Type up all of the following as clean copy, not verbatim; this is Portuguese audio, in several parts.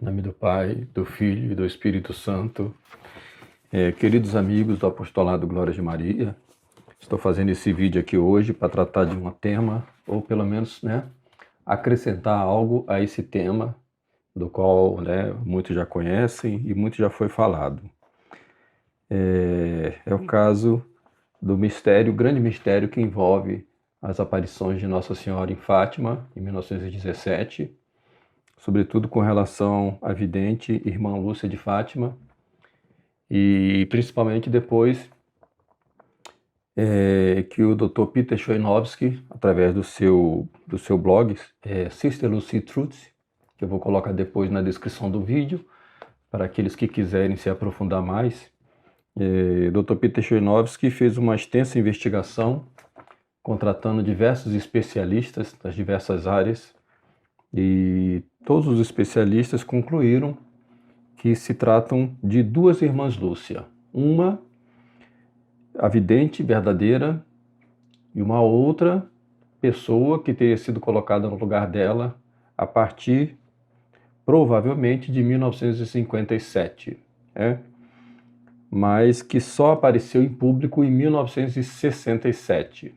Em nome do Pai, do Filho e do Espírito Santo. Queridos amigos do Apostolado Glória de Maria, estou fazendo esse vídeo aqui hoje para tratar de um tema, ou pelo menos, acrescentar algo a esse tema, do qual, muitos já conhecem e muito já foi falado. É o caso do mistério, grande mistério que envolve as aparições de Nossa Senhora em Fátima, em 1917, sobretudo com relação à vidente irmã Lúcia de Fátima, e principalmente depois que o Dr. Peter Choinovsky, através do seu blog, Sister Lucy Truth, que eu vou colocar depois na descrição do vídeo, para aqueles que quiserem se aprofundar mais, Dr. Peter Choinovsky fez uma extensa investigação, contratando diversos especialistas das diversas áreas, e todos os especialistas concluíram que se tratam de duas irmãs Lúcia, uma a vidente verdadeira e uma outra pessoa que teria sido colocada no lugar dela a partir, provavelmente, de 1957, mas que só apareceu em público em 1967.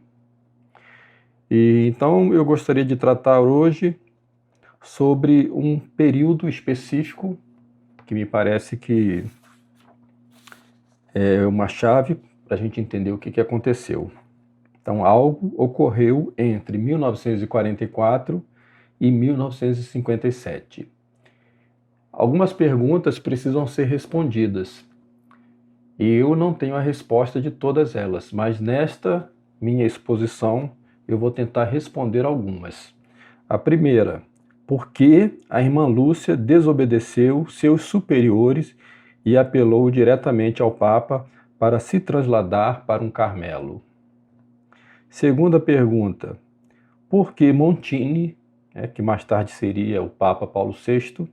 E então eu gostaria de tratar hoje sobre um período específico que me parece que é uma chave para a gente entender o que aconteceu. Então, algo ocorreu entre 1944 e 1957. Algumas perguntas precisam ser respondidas. E eu não tenho a resposta de todas elas, mas nesta minha exposição eu vou tentar responder algumas. A primeira: por que a irmã Lúcia desobedeceu seus superiores e apelou diretamente ao Papa para se trasladar para um Carmelo? Segunda pergunta: por que Montini, que mais tarde seria o Papa Paulo VI,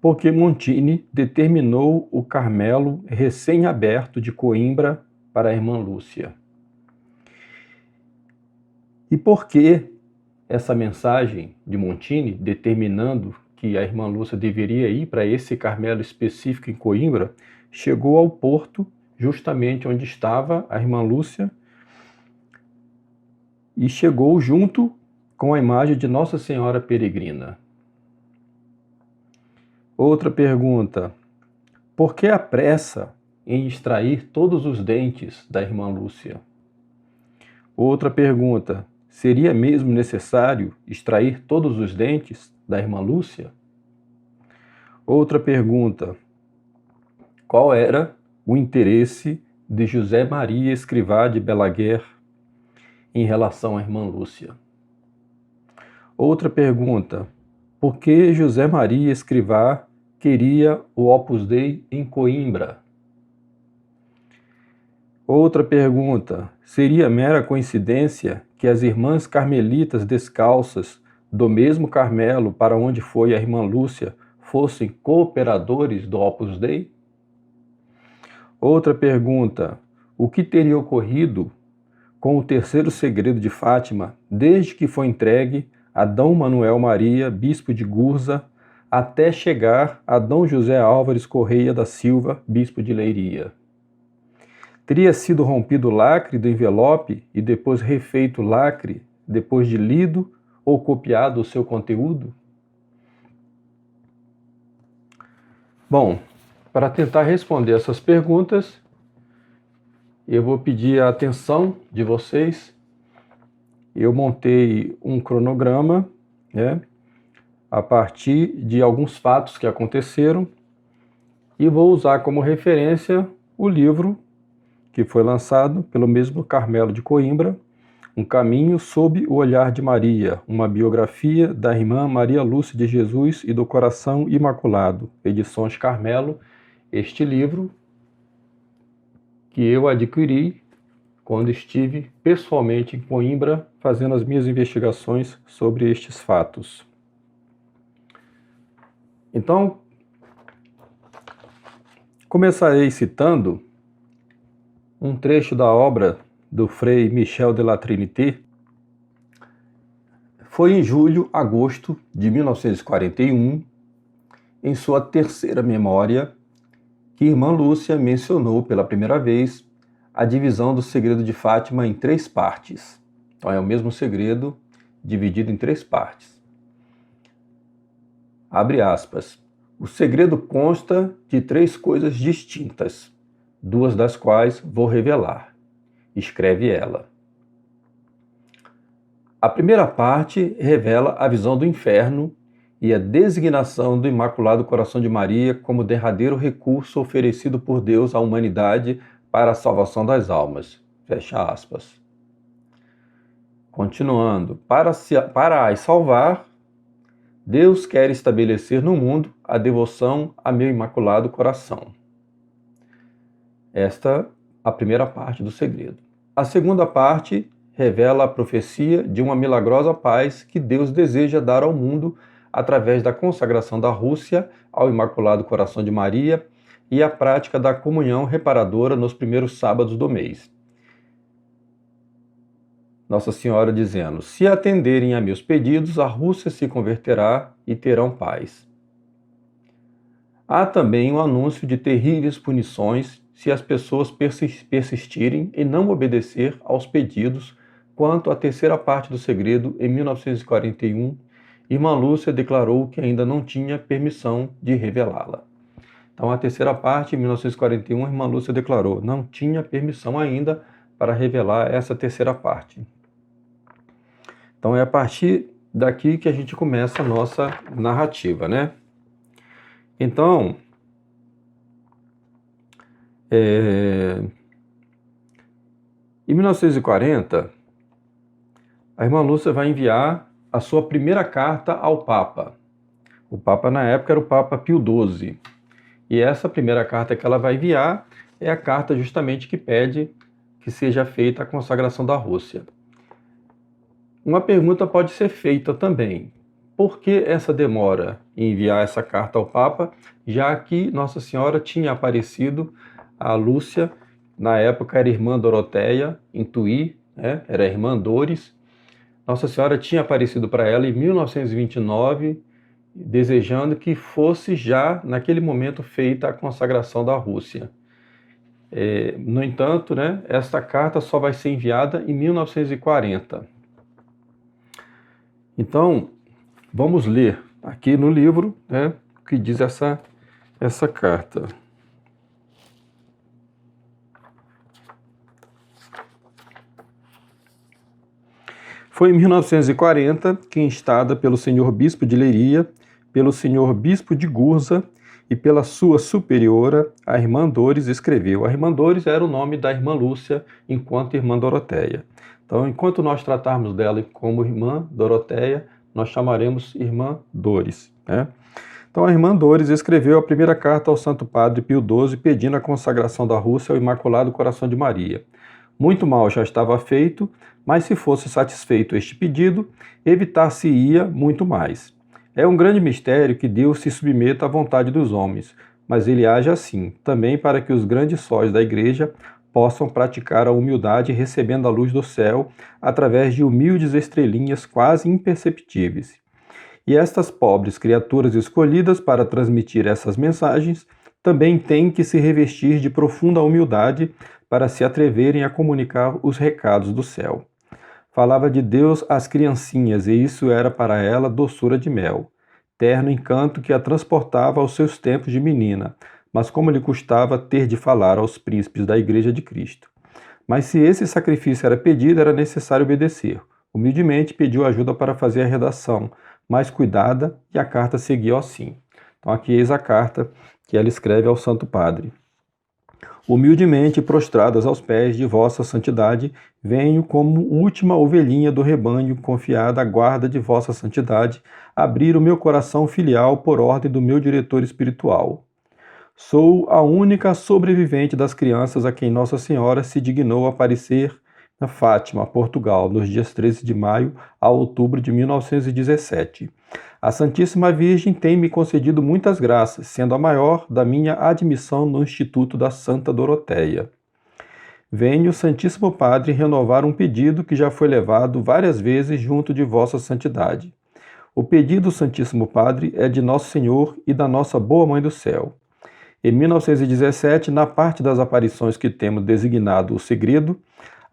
por que Montini determinou o Carmelo recém-aberto de Coimbra para a irmã Lúcia? E por que essa mensagem de Montini, determinando que a irmã Lúcia deveria ir para esse Carmelo específico em Coimbra, chegou ao porto justamente onde estava a irmã Lúcia e chegou junto com a imagem de Nossa Senhora Peregrina? Outra pergunta: por que a pressa em extrair todos os dentes da irmã Lúcia? Outra pergunta: seria mesmo necessário extrair todos os dentes da irmã Lúcia? Outra pergunta: qual era o interesse de José Maria Escrivá de Balaguer em relação à irmã Lúcia? Outra pergunta: por que José Maria Escrivá queria o Opus Dei em Coimbra? Outra pergunta: seria mera coincidência que as irmãs carmelitas descalças do mesmo Carmelo para onde foi a irmã Lúcia fossem cooperadores do Opus Dei? Outra pergunta: o que teria ocorrido com o terceiro segredo de Fátima desde que foi entregue a D. Manuel Maria, bispo de Gurza, até chegar a D. José Álvares Correia da Silva, bispo de Leiria? Teria sido rompido o lacre do envelope e depois refeito o lacre, depois de lido ou copiado o seu conteúdo? Bom, para tentar responder essas perguntas, eu vou pedir a atenção de vocês. Eu montei um cronograma, a partir de alguns fatos que aconteceram, e vou usar como referência o livro que foi lançado pelo mesmo Carmelo de Coimbra, Um Caminho sob o Olhar de Maria, uma biografia da irmã Maria Lúcia de Jesus e do Coração Imaculado, Edições Carmelo. Este livro que eu adquiri quando estive pessoalmente em Coimbra fazendo as minhas investigações sobre estes fatos. Então, começarei citando um trecho da obra do Frei Michel de la Trinité. Foi em julho, agosto de 1941, em sua terceira memória que irmã Lúcia mencionou pela primeira vez a divisão do segredo de Fátima em 3 partes. Então é o mesmo segredo dividido em 3 partes. Abre aspas. O segredo consta de 3 coisas distintas, 2 das quais vou revelar. Escreve ela. A primeira parte revela a visão do inferno e a designação do Imaculado Coração de Maria como derradeiro recurso oferecido por Deus à humanidade para a salvação das almas. Fecha aspas. Continuando. Para as salvar, Deus quer estabelecer no mundo a devoção a meu Imaculado Coração. Esta a primeira parte do segredo. A segunda parte revela a profecia de uma milagrosa paz que Deus deseja dar ao mundo através da consagração da Rússia ao Imaculado Coração de Maria e a prática da comunhão reparadora nos primeiros sábados do mês. Nossa Senhora dizendo, se atenderem a meus pedidos, a Rússia se converterá e terão paz. Há também um anúncio de terríveis punições se as pessoas persistirem em não obedecer aos pedidos. Quanto à terceira parte do segredo, em 1941, irmã Lúcia declarou que ainda não tinha permissão de revelá-la. Então, a terceira parte, em 1941, irmã Lúcia declarou, não tinha permissão ainda para revelar essa terceira parte. Então, é a partir daqui que a gente começa a nossa narrativa, né? Então, em 1940, a irmã Lúcia vai enviar a sua primeira carta ao Papa. O Papa, na época, era o Papa Pio XII. E essa primeira carta que ela vai enviar é a carta justamente que pede que seja feita a consagração da Rússia. Uma pergunta pode ser feita também. Por que essa demora em enviar essa carta ao Papa, já que Nossa Senhora tinha aparecido a Lúcia, na época era irmã Doroteia, em Tui, né? Era a irmã Dores. Nossa Senhora tinha aparecido para ela em 1929, desejando que fosse já, naquele momento, feita a consagração da Rússia. No entanto, né, esta carta só vai ser enviada em 1940. Então, vamos ler aqui no livro, né, o que diz essa carta. Foi em 1940 que, instada pelo senhor bispo de Leiria, pelo senhor bispo de Gurza e pela sua superiora, a irmã Dores escreveu. A irmã Dores era o nome da irmã Lúcia, enquanto irmã Doroteia. Então, enquanto nós tratarmos dela como irmã Doroteia, nós chamaremos irmã Dores, né? Então, a irmã Dores escreveu a primeira carta ao Santo Padre Pio XII, pedindo a consagração da Rússia ao Imaculado Coração de Maria. Muito mal já estava feito, mas se fosse satisfeito este pedido, evitar-se-ia muito mais. É um grande mistério que Deus se submeta à vontade dos homens, mas ele age assim, também para que os grandes sóis da Igreja possam praticar a humildade recebendo a luz do céu através de humildes estrelinhas quase imperceptíveis. E estas pobres criaturas escolhidas para transmitir essas mensagens também têm que se revestir de profunda humildade para se atreverem a comunicar os recados do céu. Falava de Deus às criancinhas, e isso era para ela doçura de mel, terno encanto que a transportava aos seus tempos de menina, mas como lhe custava ter de falar aos príncipes da Igreja de Cristo. Mas se esse sacrifício era pedido, era necessário obedecer. Humildemente pediu ajuda para fazer a redação, mais cuidada, e a carta seguia assim. Então aqui eis a carta que ela escreve ao Santo Padre. Humildemente prostradas aos pés de vossa santidade, venho como última ovelhinha do rebanho, confiada à guarda de vossa santidade, abrir o meu coração filial por ordem do meu diretor espiritual. Sou a única sobrevivente das crianças a quem Nossa Senhora se dignou aparecer na Fátima, Portugal, nos dias 13 de maio a outubro de 1917. A Santíssima Virgem tem me concedido muitas graças, sendo a maior da minha admissão no Instituto da Santa Doroteia. Venho, Santíssimo Padre, renovar um pedido que já foi levado várias vezes junto de Vossa Santidade. O pedido do Santíssimo Padre é de Nosso Senhor e da nossa boa Mãe do Céu. Em 1917, na parte das aparições que temos designado o segredo,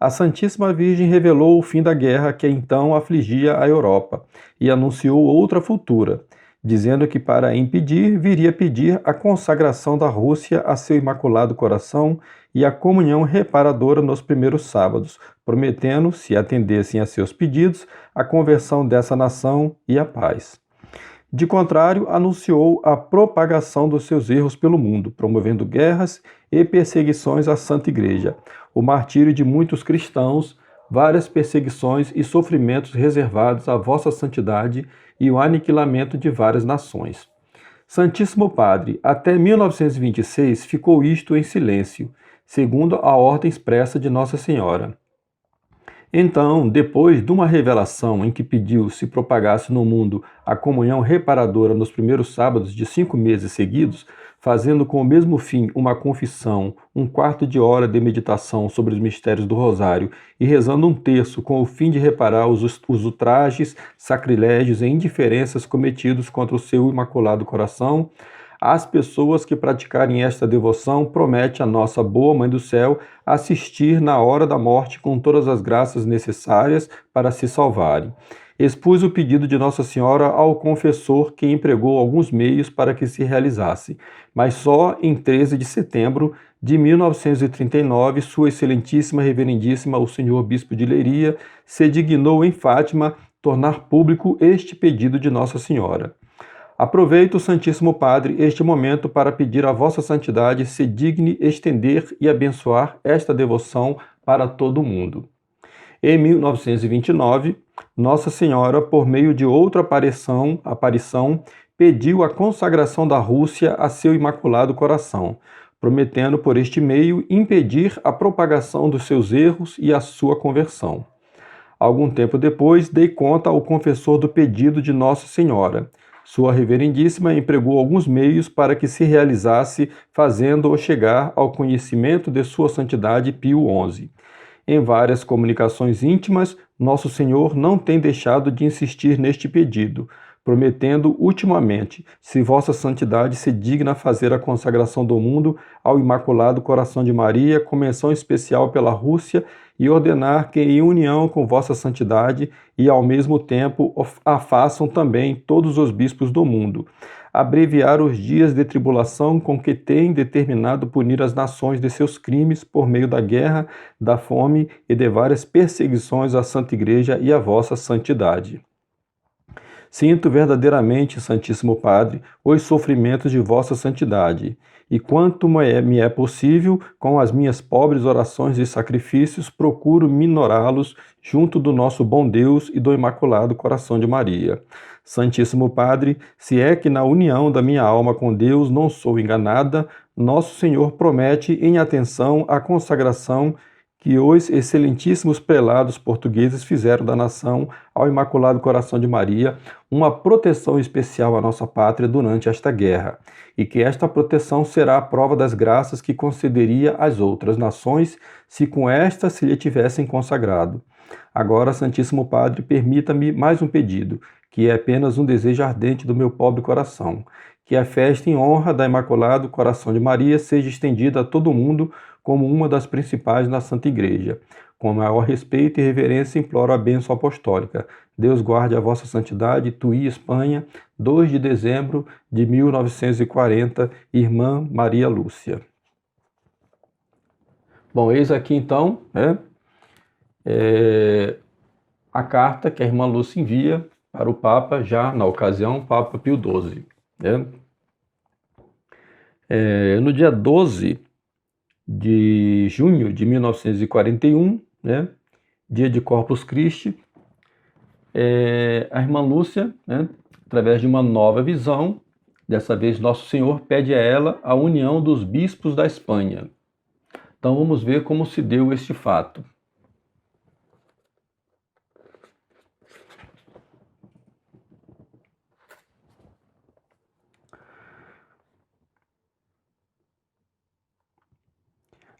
a Santíssima Virgem revelou o fim da guerra que então afligia a Europa e anunciou outra futura, dizendo que para impedir viria pedir a consagração da Rússia a seu Imaculado Coração e a comunhão reparadora nos primeiros sábados, prometendo, se atendessem a seus pedidos, a conversão dessa nação e a paz. De contrário, anunciou a propagação dos seus erros pelo mundo, promovendo guerras e perseguições à Santa Igreja, o martírio de muitos cristãos, várias perseguições e sofrimentos reservados à vossa santidade e o aniquilamento de várias nações. Santíssimo Padre, até 1926 ficou isto em silêncio, segundo a ordem expressa de Nossa Senhora. Então, depois de uma revelação em que pediu se propagasse no mundo a comunhão reparadora nos primeiros sábados de 5 meses seguidos, fazendo com o mesmo fim uma confissão, um quarto de hora de meditação sobre os mistérios do Rosário e rezando um terço com o fim de reparar os ultrajes, sacrilégios e indiferenças cometidos contra o seu Imaculado Coração, as pessoas que praticarem esta devoção promete a nossa boa Mãe do Céu assistir na hora da morte com todas as graças necessárias para se salvarem. Expus o pedido de Nossa Senhora ao confessor, que empregou alguns meios para que se realizasse, mas só em 13 de setembro de 1939, Sua Excelentíssima Reverendíssima o Senhor Bispo de Leiria se dignou em Fátima tornar público este pedido de Nossa Senhora. Aproveito, Santíssimo Padre, este momento para pedir a Vossa Santidade se digne estender e abençoar esta devoção para todo o mundo. Em 1929, Nossa Senhora, por meio de outra aparição, pediu a consagração da Rússia a seu Imaculado Coração, prometendo por este meio impedir a propagação dos seus erros e a sua conversão. Algum tempo depois, dei conta ao confessor do pedido de Nossa Senhora. Sua Reverendíssima empregou alguns meios para que se realizasse, fazendo-o chegar ao conhecimento de Sua Santidade Pio XI. Em várias comunicações íntimas, Nosso Senhor não tem deixado de insistir neste pedido, prometendo ultimamente, se Vossa Santidade se digna fazer a consagração do mundo ao Imaculado Coração de Maria, com menção especial pela Rússia, e ordenar que, em união com Vossa Santidade, e ao mesmo tempo a façam também todos os bispos do mundo, abreviar os dias de tribulação com que tem determinado punir as nações de seus crimes por meio da guerra, da fome e de várias perseguições à Santa Igreja e à Vossa Santidade. Sinto verdadeiramente, Santíssimo Padre, os sofrimentos de Vossa Santidade, e quanto me é possível, com as minhas pobres orações e sacrifícios, procuro minorá-los junto do nosso bom Deus e do Imaculado Coração de Maria. Santíssimo Padre, se é que na união da minha alma com Deus não sou enganada, Nosso Senhor promete em atenção à consagração que os excelentíssimos prelados portugueses fizeram da nação ao Imaculado Coração de Maria uma proteção especial à nossa pátria durante esta guerra, e que esta proteção será a prova das graças que concederia às outras nações se com esta se lhe tivessem consagrado. Agora, Santíssimo Padre, permita-me mais um pedido, que é apenas um desejo ardente do meu pobre coração, que a festa em honra da Imaculado Coração de Maria seja estendida a todo o mundo como uma das principais na Santa Igreja. Com maior respeito e reverência imploro a bênção apostólica. Deus guarde a vossa santidade, Tuí, Espanha, 2 de dezembro de 1940, Irmã Maria Lúcia. Bom, eis aqui então, a carta que a Irmã Lúcia envia para o Papa, já na ocasião, Papa Pio XII. No dia 12 de junho de 1941, dia de Corpus Christi, a Irmã Lúcia, através de uma nova visão, dessa vez Nosso Senhor pede a ela a união dos bispos da Espanha. Então vamos ver como se deu este fato.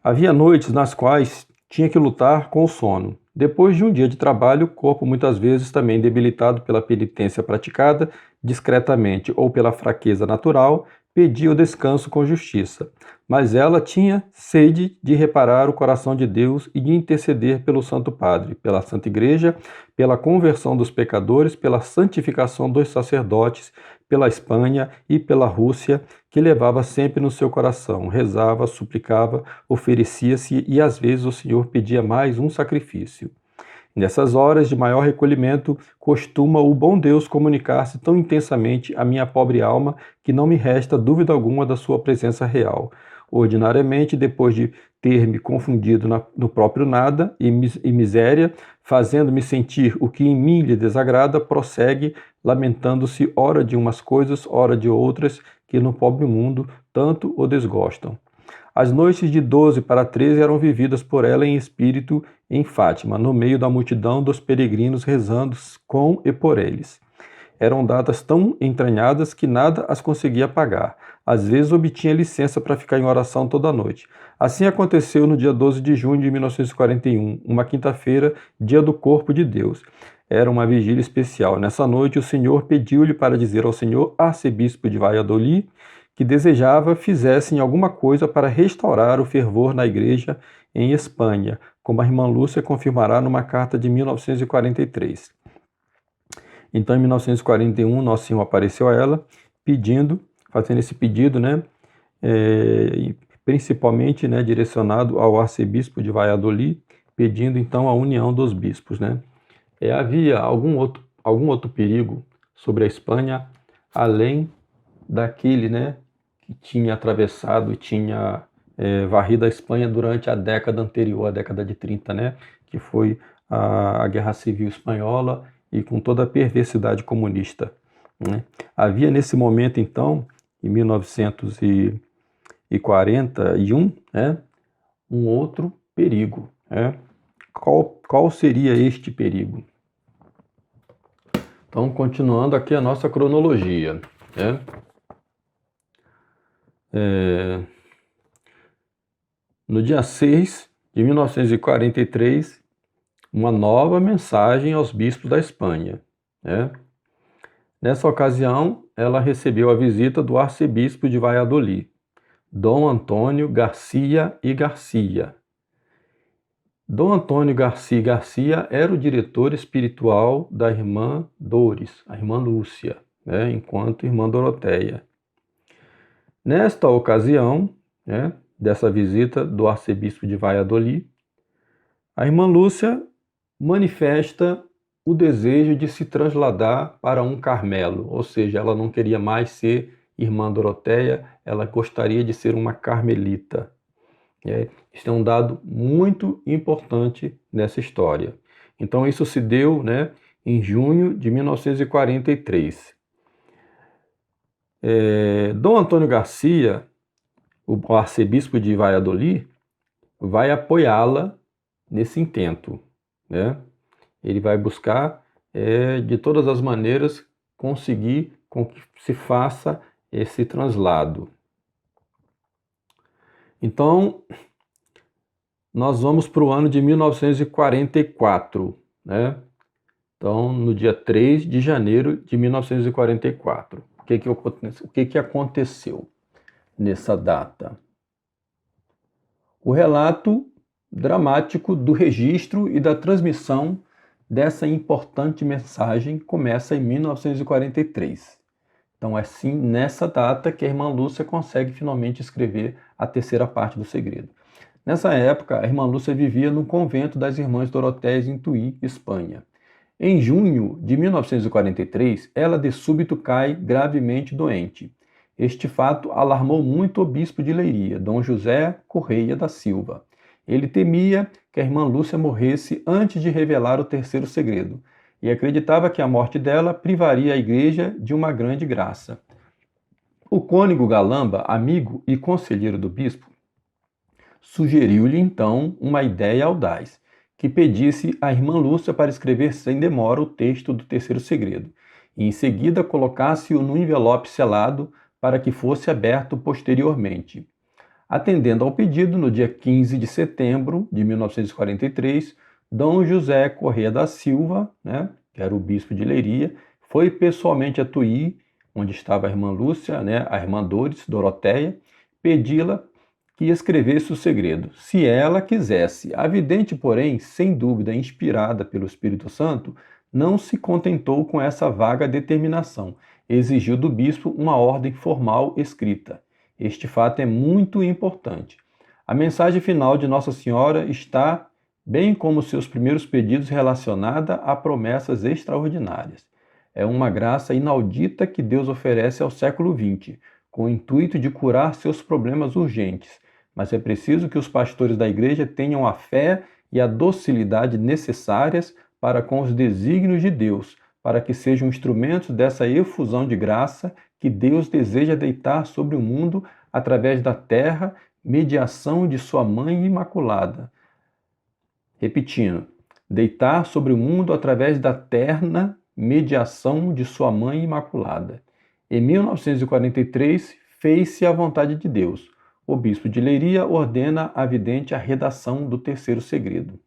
Havia noites nas quais tinha que lutar com o sono, Depois de um dia de trabalho, o corpo muitas vezes também debilitado pela penitência praticada, discretamente ou pela fraqueza natural, pedia o descanso com justiça. Mas ela tinha sede de reparar o coração de Deus e de interceder pelo Santo Padre, pela Santa Igreja, pela conversão dos pecadores, pela santificação dos sacerdotes, pela Espanha e pela Rússia, que levava sempre no seu coração, rezava, suplicava, oferecia-se e às vezes o Senhor pedia mais um sacrifício. Nessas horas de maior recolhimento, costuma o bom Deus comunicar-se tão intensamente à minha pobre alma que não me resta dúvida alguma da sua presença real. Ordinariamente, depois de ter me confundido no próprio nada e miséria, fazendo-me sentir o que em mim lhe desagrada, prossegue, lamentando-se ora de umas coisas, ora de outras, que no pobre mundo tanto o desgostam. As noites de 12 para 13 eram vividas por ela em espírito em Fátima, no meio da multidão dos peregrinos rezando com e por eles. Eram datas tão entranhadas que nada as conseguia pagar. Às vezes obtinha licença para ficar em oração toda a noite. Assim aconteceu no dia 12 de junho de 1941, uma quinta-feira, dia do Corpo de Deus. Era uma vigília especial. Nessa noite, o Senhor pediu-lhe para dizer ao senhor arcebispo de Valladolid que desejava fizessem alguma coisa para restaurar o fervor na igreja em Espanha, como a irmã Lúcia confirmará numa carta de 1943. Então, em 1941, Nosso Senhor apareceu a ela, fazendo esse pedido, principalmente, direcionado ao arcebispo de Valladolid, pedindo então a união dos bispos, havia algum outro perigo sobre a Espanha, além daquele, que tinha atravessado e tinha varrido a Espanha durante a década anterior, a década de 30, que foi a Guerra Civil Espanhola e com toda a perversidade comunista. Havia nesse momento, então, em 1941, um outro perigo. Qual seria este perigo? Então, continuando aqui a nossa cronologia. No dia 6 de 1943, uma nova mensagem aos bispos da Espanha. Nessa ocasião, ela recebeu a visita do arcebispo de Valladolid, Dom Antônio Garcia e Garcia. Dom Antônio Garcia e Garcia era o diretor espiritual da irmã Dores, a irmã Lúcia, enquanto irmã Doroteia. Nesta ocasião, dessa visita do arcebispo de Valladolid, a irmã Lúcia manifesta o desejo de se trasladar para um Carmelo, ou seja, ela não queria mais ser irmã Doroteia, ela gostaria de ser uma carmelita. Isso é um dado muito importante nessa história. Então isso se deu em junho de 1943. Dom Antônio Garcia, o arcebispo de Valladolid, vai apoiá-la nesse intento. Ele vai buscar, de todas as maneiras, conseguir com que se faça esse translado. Então, nós vamos para o ano de 1944, Então, no dia 3 de janeiro de 1944. O que aconteceu nessa data? O relato dramático do registro e da transmissão dessa importante mensagem começa em 1943. Então é sim nessa data que a irmã Lúcia consegue finalmente escrever a terceira parte do segredo. Nessa época, a irmã Lúcia vivia no convento das Irmãs Doroteias em Tui, Espanha. Em junho de 1943, ela de súbito cai gravemente doente. Este fato alarmou muito o bispo de Leiria, Dom José Correia da Silva. Ele temia que a irmã Lúcia morresse antes de revelar o terceiro segredo, e acreditava que a morte dela privaria a igreja de uma grande graça. O cônego Galamba, amigo e conselheiro do bispo, sugeriu-lhe então uma ideia audaz, que pedisse à irmã Lúcia para escrever sem demora o texto do terceiro segredo, e em seguida colocasse-o no envelope selado para que fosse aberto posteriormente. Atendendo ao pedido, no dia 15 de setembro de 1943, Dom José Corrêa da Silva, né, que era o bispo de Leiria, foi pessoalmente a Tuí, onde estava a irmã Lúcia, né, a irmã Doroteia, pedi-la que escrevesse o segredo, se ela quisesse. A vidente, porém, sem dúvida inspirada pelo Espírito Santo, não se contentou com essa vaga determinação. Exigiu do bispo uma ordem formal escrita. Este fato é muito importante. A mensagem final de Nossa Senhora está, bem como seus primeiros pedidos, relacionada a promessas extraordinárias. É uma graça inaudita que Deus oferece ao século XX, com o intuito de curar seus problemas urgentes. Mas é preciso que os pastores da Igreja tenham a fé e a docilidade necessárias para com os desígnios de Deus, para que sejam instrumentos dessa efusão de graça que Deus deseja deitar sobre o mundo através da terra, mediação de sua Mãe Imaculada. Repetindo, deitar sobre o mundo através da terna mediação de sua Mãe Imaculada. Em 1943, fez-se a vontade de Deus. O bispo de Leiria ordena à vidente a redação do terceiro segredo.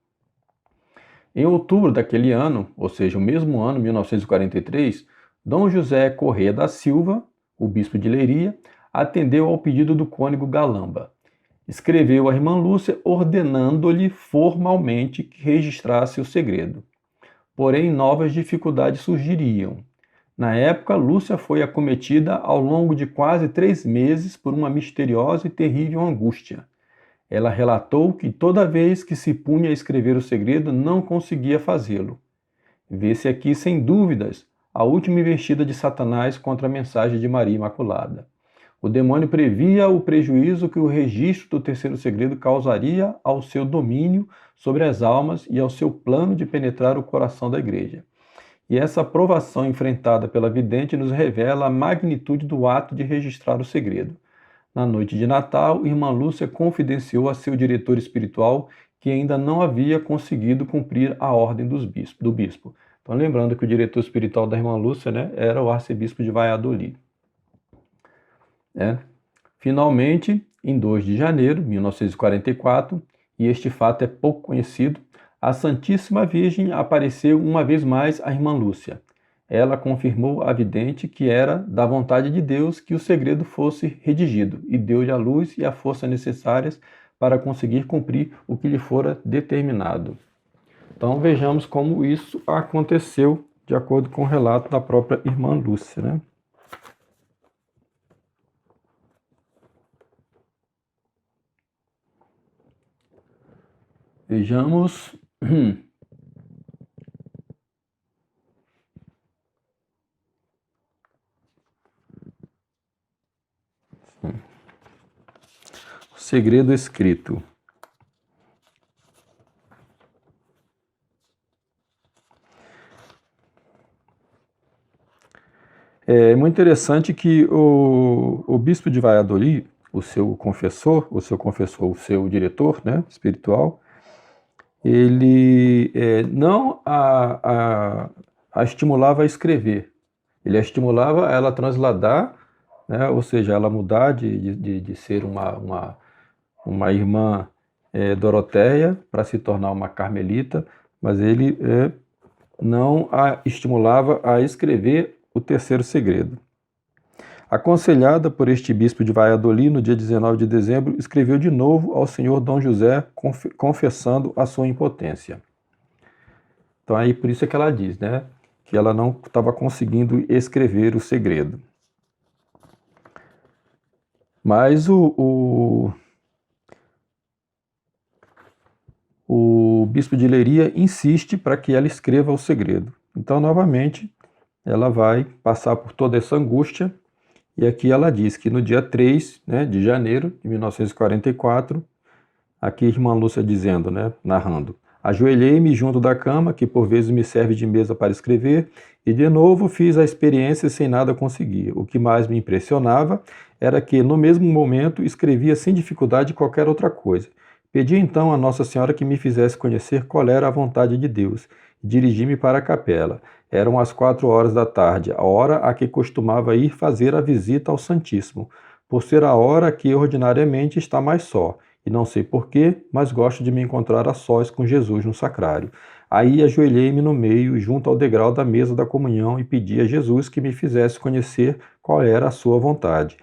Em outubro daquele ano, ou seja, o mesmo ano, 1943, Dom José Corrêa da Silva, o bispo de Leiria, atendeu ao pedido do cônego Galamba. Escreveu à irmã Lúcia ordenando-lhe formalmente que registrasse o segredo. Porém, novas dificuldades surgiriam. Na época, Lúcia foi acometida ao longo de quase 3 meses por uma misteriosa e terrível angústia. Ela relatou que toda vez que se punha a escrever o segredo, não conseguia fazê-lo. Vê-se aqui, sem dúvidas, a última investida de Satanás contra a mensagem de Maria Imaculada. O demônio previa o prejuízo que o registro do terceiro segredo causaria ao seu domínio sobre as almas e ao seu plano de penetrar o coração da Igreja. E essa provação enfrentada pela vidente nos revela a magnitude do ato de registrar o segredo. Na noite de Natal, irmã Lúcia confidenciou a seu diretor espiritual que ainda não havia conseguido cumprir a ordem do bispo. Então, lembrando que o diretor espiritual da irmã Lúcia, né, era o arcebispo de Valladolid. Finalmente, em 2 de janeiro de 1944, e este fato é pouco conhecido, a Santíssima Virgem apareceu uma vez mais à irmã Lúcia. Ela confirmou à vidente que era da vontade de Deus que o segredo fosse redigido e deu-lhe a luz e a força necessárias para conseguir cumprir o que lhe fora determinado. Então vejamos como isso aconteceu de acordo com o relato da própria irmã Lúcia, né? Vejamos. O segredo escrito. É muito interessante que o bispo de Valladolid, o seu diretor, né, espiritual, ele não a estimulava a escrever, ele a estimulava a ela transladar, né, ou seja, ela mudar de ser uma irmã Doroteia para se tornar uma carmelita, mas ele não a estimulava a escrever o terceiro segredo. Aconselhada por este bispo de Valladolid, no dia 19 de dezembro, escreveu de novo ao senhor Dom José, confessando a sua impotência. Então aí por isso é que ela diz, né, que ela não estava conseguindo escrever o segredo. Mas o bispo de Leiria insiste para que ela escreva o segredo. Então, novamente, ela vai passar por toda essa angústia, e aqui ela diz que no dia 3, né, de janeiro de 1944, aqui a irmã Lúcia dizendo, né, narrando: ajoelhei-me junto da cama, que por vezes me serve de mesa para escrever, e de novo fiz a experiência sem nada conseguir. O que mais me impressionava era que, no mesmo momento, escrevia sem dificuldade qualquer outra coisa. Pedi então a Nossa Senhora que me fizesse conhecer qual era a vontade de Deus. Dirigi-me para a capela. Eram as 4 horas da tarde, a hora a que costumava ir fazer a visita ao Santíssimo, por ser a hora que ordinariamente está mais só, e não sei porquê, mas gosto de me encontrar a sós com Jesus no sacrário. Aí ajoelhei-me no meio, junto ao degrau da mesa da comunhão, e pedi a Jesus que me fizesse conhecer qual era a sua vontade.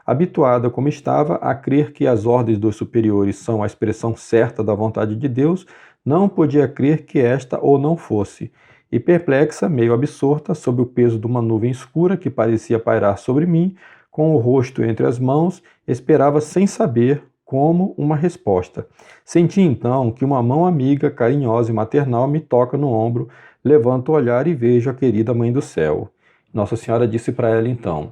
Habituada como estava a crer que as ordens dos superiores são a expressão certa da vontade de Deus, não podia crer que esta ou não fosse. E perplexa, meio absorta, sob o peso de uma nuvem escura que parecia pairar sobre mim, com o rosto entre as mãos, esperava sem saber como uma resposta. Senti então que uma mão amiga, carinhosa e maternal me toca no ombro, levanto o olhar e vejo a querida Mãe do Céu. Nossa Senhora disse para ela então: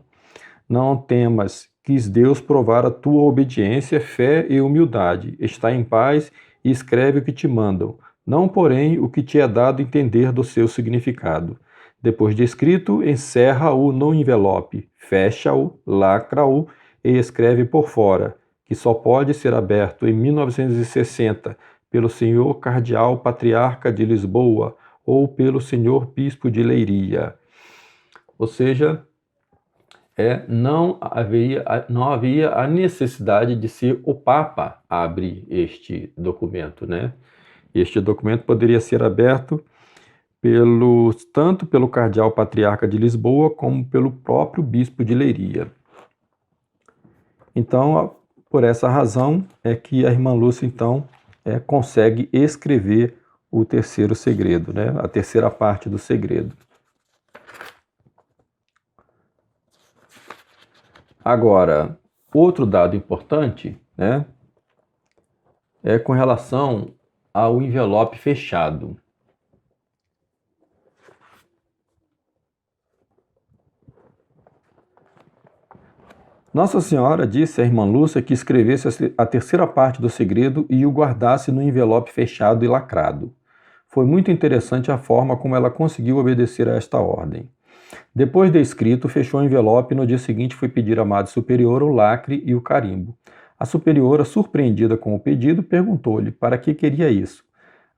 Não temas, quis Deus provar a tua obediência, fé e humildade. Está em paz e escreve o que te mandam, não porém o que te é dado entender do seu significado. Depois de escrito, encerra-o no envelope, fecha-o, lacra-o e escreve por fora, que só pode ser aberto em 1960 pelo senhor cardeal patriarca de Lisboa ou pelo senhor bispo de Leiria. Ou seja, não havia a necessidade de ser o Papa a abrir este documento, né? Este documento poderia ser aberto tanto pelo cardeal patriarca de Lisboa como pelo próprio bispo de Leiria. Então, por essa razão é que a irmã Lúcia, então, consegue escrever o terceiro segredo, né? A terceira parte do segredo. Agora, outro dado importante, né, é com relação ao envelope fechado. Nossa Senhora disse à irmã Lúcia que escrevesse a terceira parte do segredo e o guardasse no envelope fechado e lacrado. Foi muito interessante a forma como ela conseguiu obedecer a esta ordem. Depois de escrito, fechou o envelope e no dia seguinte foi pedir à Madre Superiora o lacre e o carimbo. A superiora, surpreendida com o pedido, perguntou-lhe para que queria isso.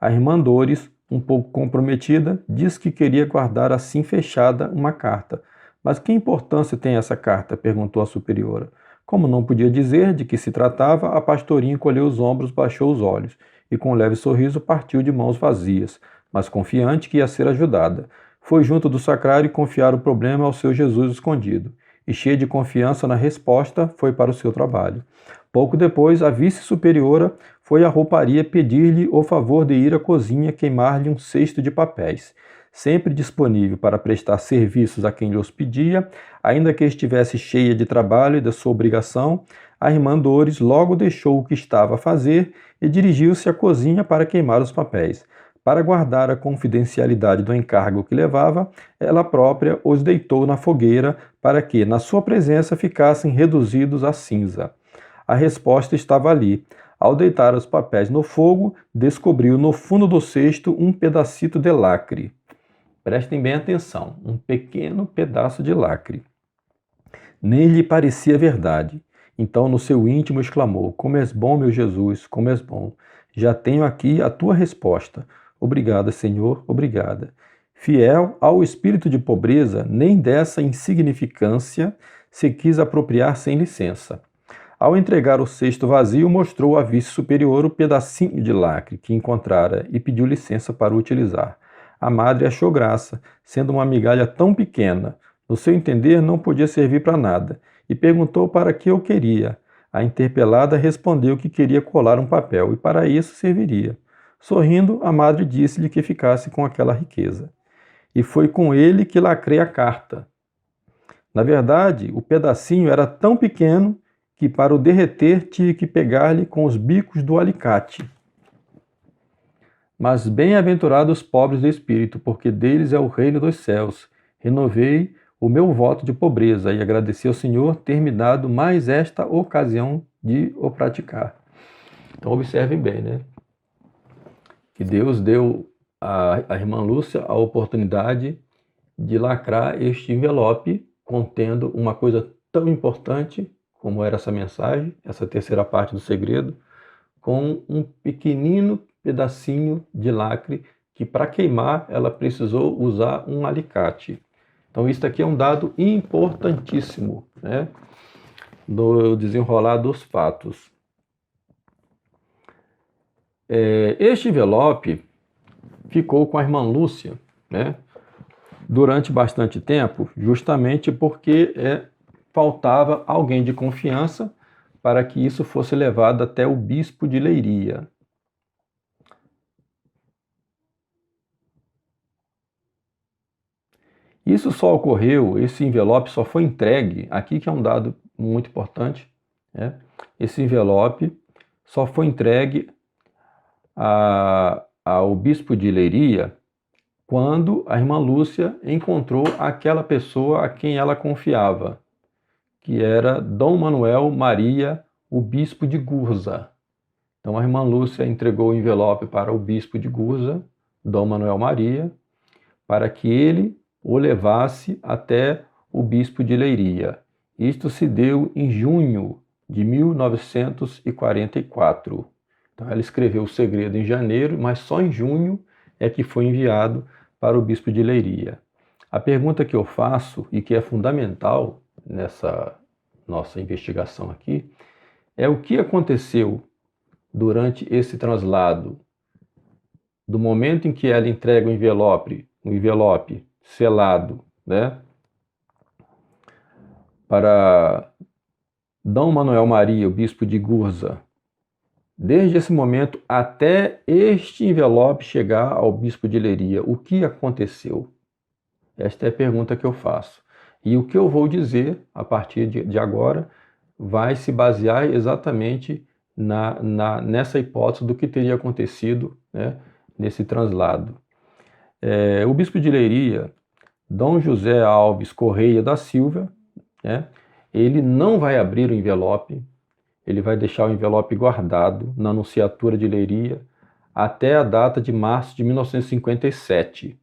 A irmã Dores, um pouco comprometida, disse que queria guardar assim fechada uma carta. Mas que importância tem essa carta? Perguntou a superiora. Como não podia dizer de que se tratava, a pastorinha encolheu os ombros, baixou os olhos e com um leve sorriso partiu de mãos vazias, mas confiante que ia ser ajudada. Foi junto do sacrário confiar o problema ao seu Jesus escondido, e cheia de confiança na resposta, foi para o seu trabalho. Pouco depois, a vice-superiora foi à rouparia pedir-lhe o favor de ir à cozinha queimar-lhe um cesto de papéis. Sempre disponível para prestar serviços a quem lhe os pedia, ainda que estivesse cheia de trabalho e da sua obrigação, a irmã Dores logo deixou o que estava a fazer e dirigiu-se à cozinha para queimar os papéis. Para guardar a confidencialidade do encargo que levava, ela própria os deitou na fogueira para que, na sua presença, ficassem reduzidos a cinza. A resposta estava ali. Ao deitar os papéis no fogo, descobriu no fundo do cesto um pedacito de lacre. Prestem bem atenção, um pequeno pedaço de lacre. Nem lhe parecia verdade. Então, no seu íntimo, exclamou: Como és bom, meu Jesus, como és bom. Já tenho aqui a tua resposta. Obrigada, Senhor, obrigada. Fiel ao espírito de pobreza, nem dessa insignificância se quis apropriar sem licença. Ao entregar o cesto vazio, mostrou à vice-superior o pedacinho de lacre que encontrara e pediu licença para o utilizar. A madre achou graça, sendo uma migalha tão pequena. No seu entender, não podia servir para nada, e perguntou para que eu queria. A interpelada respondeu que queria colar um papel, e para isso serviria. Sorrindo, a madre disse-lhe que ficasse com aquela riqueza. E foi com ele que lacrei a carta. Na verdade, o pedacinho era tão pequeno que para o derreter tinha que pegar-lhe com os bicos do alicate. Mas bem-aventurados os pobres de espírito, porque deles é o reino dos céus. Renovei o meu voto de pobreza e agradeci ao Senhor ter me dado mais esta ocasião de o praticar. Então observem bem, né? Que Deus deu à irmã Lúcia a oportunidade de lacrar este envelope contendo uma coisa tão importante como era essa mensagem, essa terceira parte do segredo, com um pequenino pedacinho de lacre que para queimar ela precisou usar um alicate. Então isso aqui é um dado importantíssimo, né, no desenrolar dos fatos. Este envelope ficou com a irmã Lúcia, né, durante bastante tempo, justamente porque faltava alguém de confiança para que isso fosse levado até o bispo de Leiria. Isso só ocorreu, esse envelope só foi entregue, aqui que é um dado muito importante, né? Esse envelope só foi entregue ao bispo de Leiria quando a irmã Lúcia encontrou aquela pessoa a quem ela confiava, que era Dom Manuel Maria, o bispo de Gurza. Então a irmã Lúcia entregou o envelope para o bispo de Gurza, Dom Manuel Maria, para que ele o levasse até o bispo de Leiria. Isto se deu em junho de 1944. Então ela escreveu o segredo em janeiro, mas só em junho é que foi enviado para o bispo de Leiria. A pergunta que eu faço e que é fundamental nessa nossa investigação aqui é o que aconteceu durante esse traslado, do momento em que ela entrega o envelope selado, né, para Dom Manuel Maria, o bispo de Gurza, desde esse momento até este envelope chegar ao bispo de Leiria, o que aconteceu? Esta é a pergunta que eu faço. E o que eu vou dizer a partir de agora vai se basear exatamente nessa hipótese do que teria acontecido, né, nesse translado. O bispo de Leiria, Dom José Alves Correia da Silva, né, ele não vai abrir o envelope, ele vai deixar o envelope guardado na Nunciatura de Leiria até a data de março de 1957.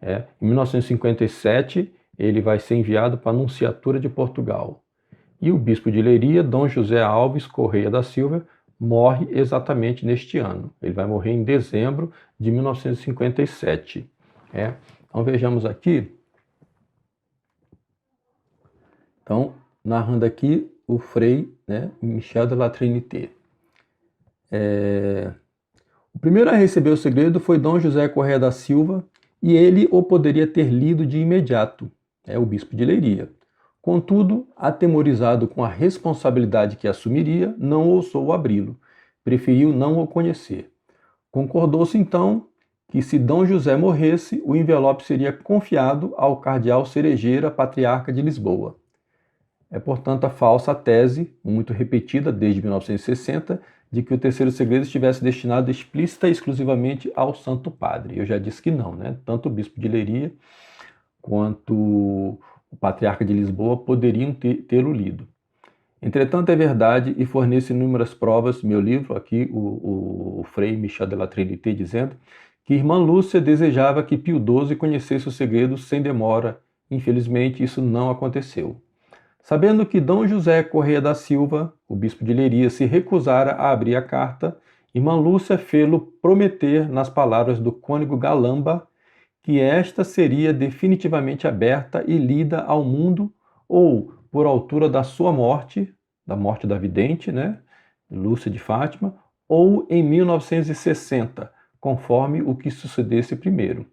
Em 1957, ele vai ser enviado para a Nunciatura de Portugal. E o bispo de Leiria, Dom José Alves Correia da Silva, morre exatamente neste ano. Ele vai morrer em dezembro de 1957. Então vejamos aqui. Então, narrando aqui o Frei, né, Michel de la Trinité. O primeiro a receber o segredo foi Dom José Correia da Silva, e ele o poderia ter lido de imediato, o bispo de Leiria. Contudo, atemorizado com a responsabilidade que assumiria, não ousou abri-lo, preferiu não o conhecer. Concordou-se então que, se Dom José morresse, o envelope seria confiado ao cardeal Cerejeira, patriarca de Lisboa. Portanto, a falsa tese, muito repetida desde 1960, de que o terceiro segredo estivesse destinado explícita e exclusivamente ao Santo Padre. Eu já disse que não, né? Tanto o bispo de Leiria quanto o patriarca de Lisboa poderiam tê-lo lido. Entretanto, é verdade e fornece inúmeras provas, meu livro aqui, o Frei Michel de la Trinité, dizendo que irmã Lúcia desejava que Pio XII conhecesse o segredo sem demora. Infelizmente, isso não aconteceu. Sabendo que Dom José Correia da Silva, o bispo de Leiria, se recusara a abrir a carta, irmã Lúcia fê-lo prometer nas palavras do cônego Galamba que esta seria definitivamente aberta e lida ao mundo ou por altura da sua morte, da morte da vidente, né, Lúcia de Fátima, ou em 1960, conforme o que sucedesse primeiro.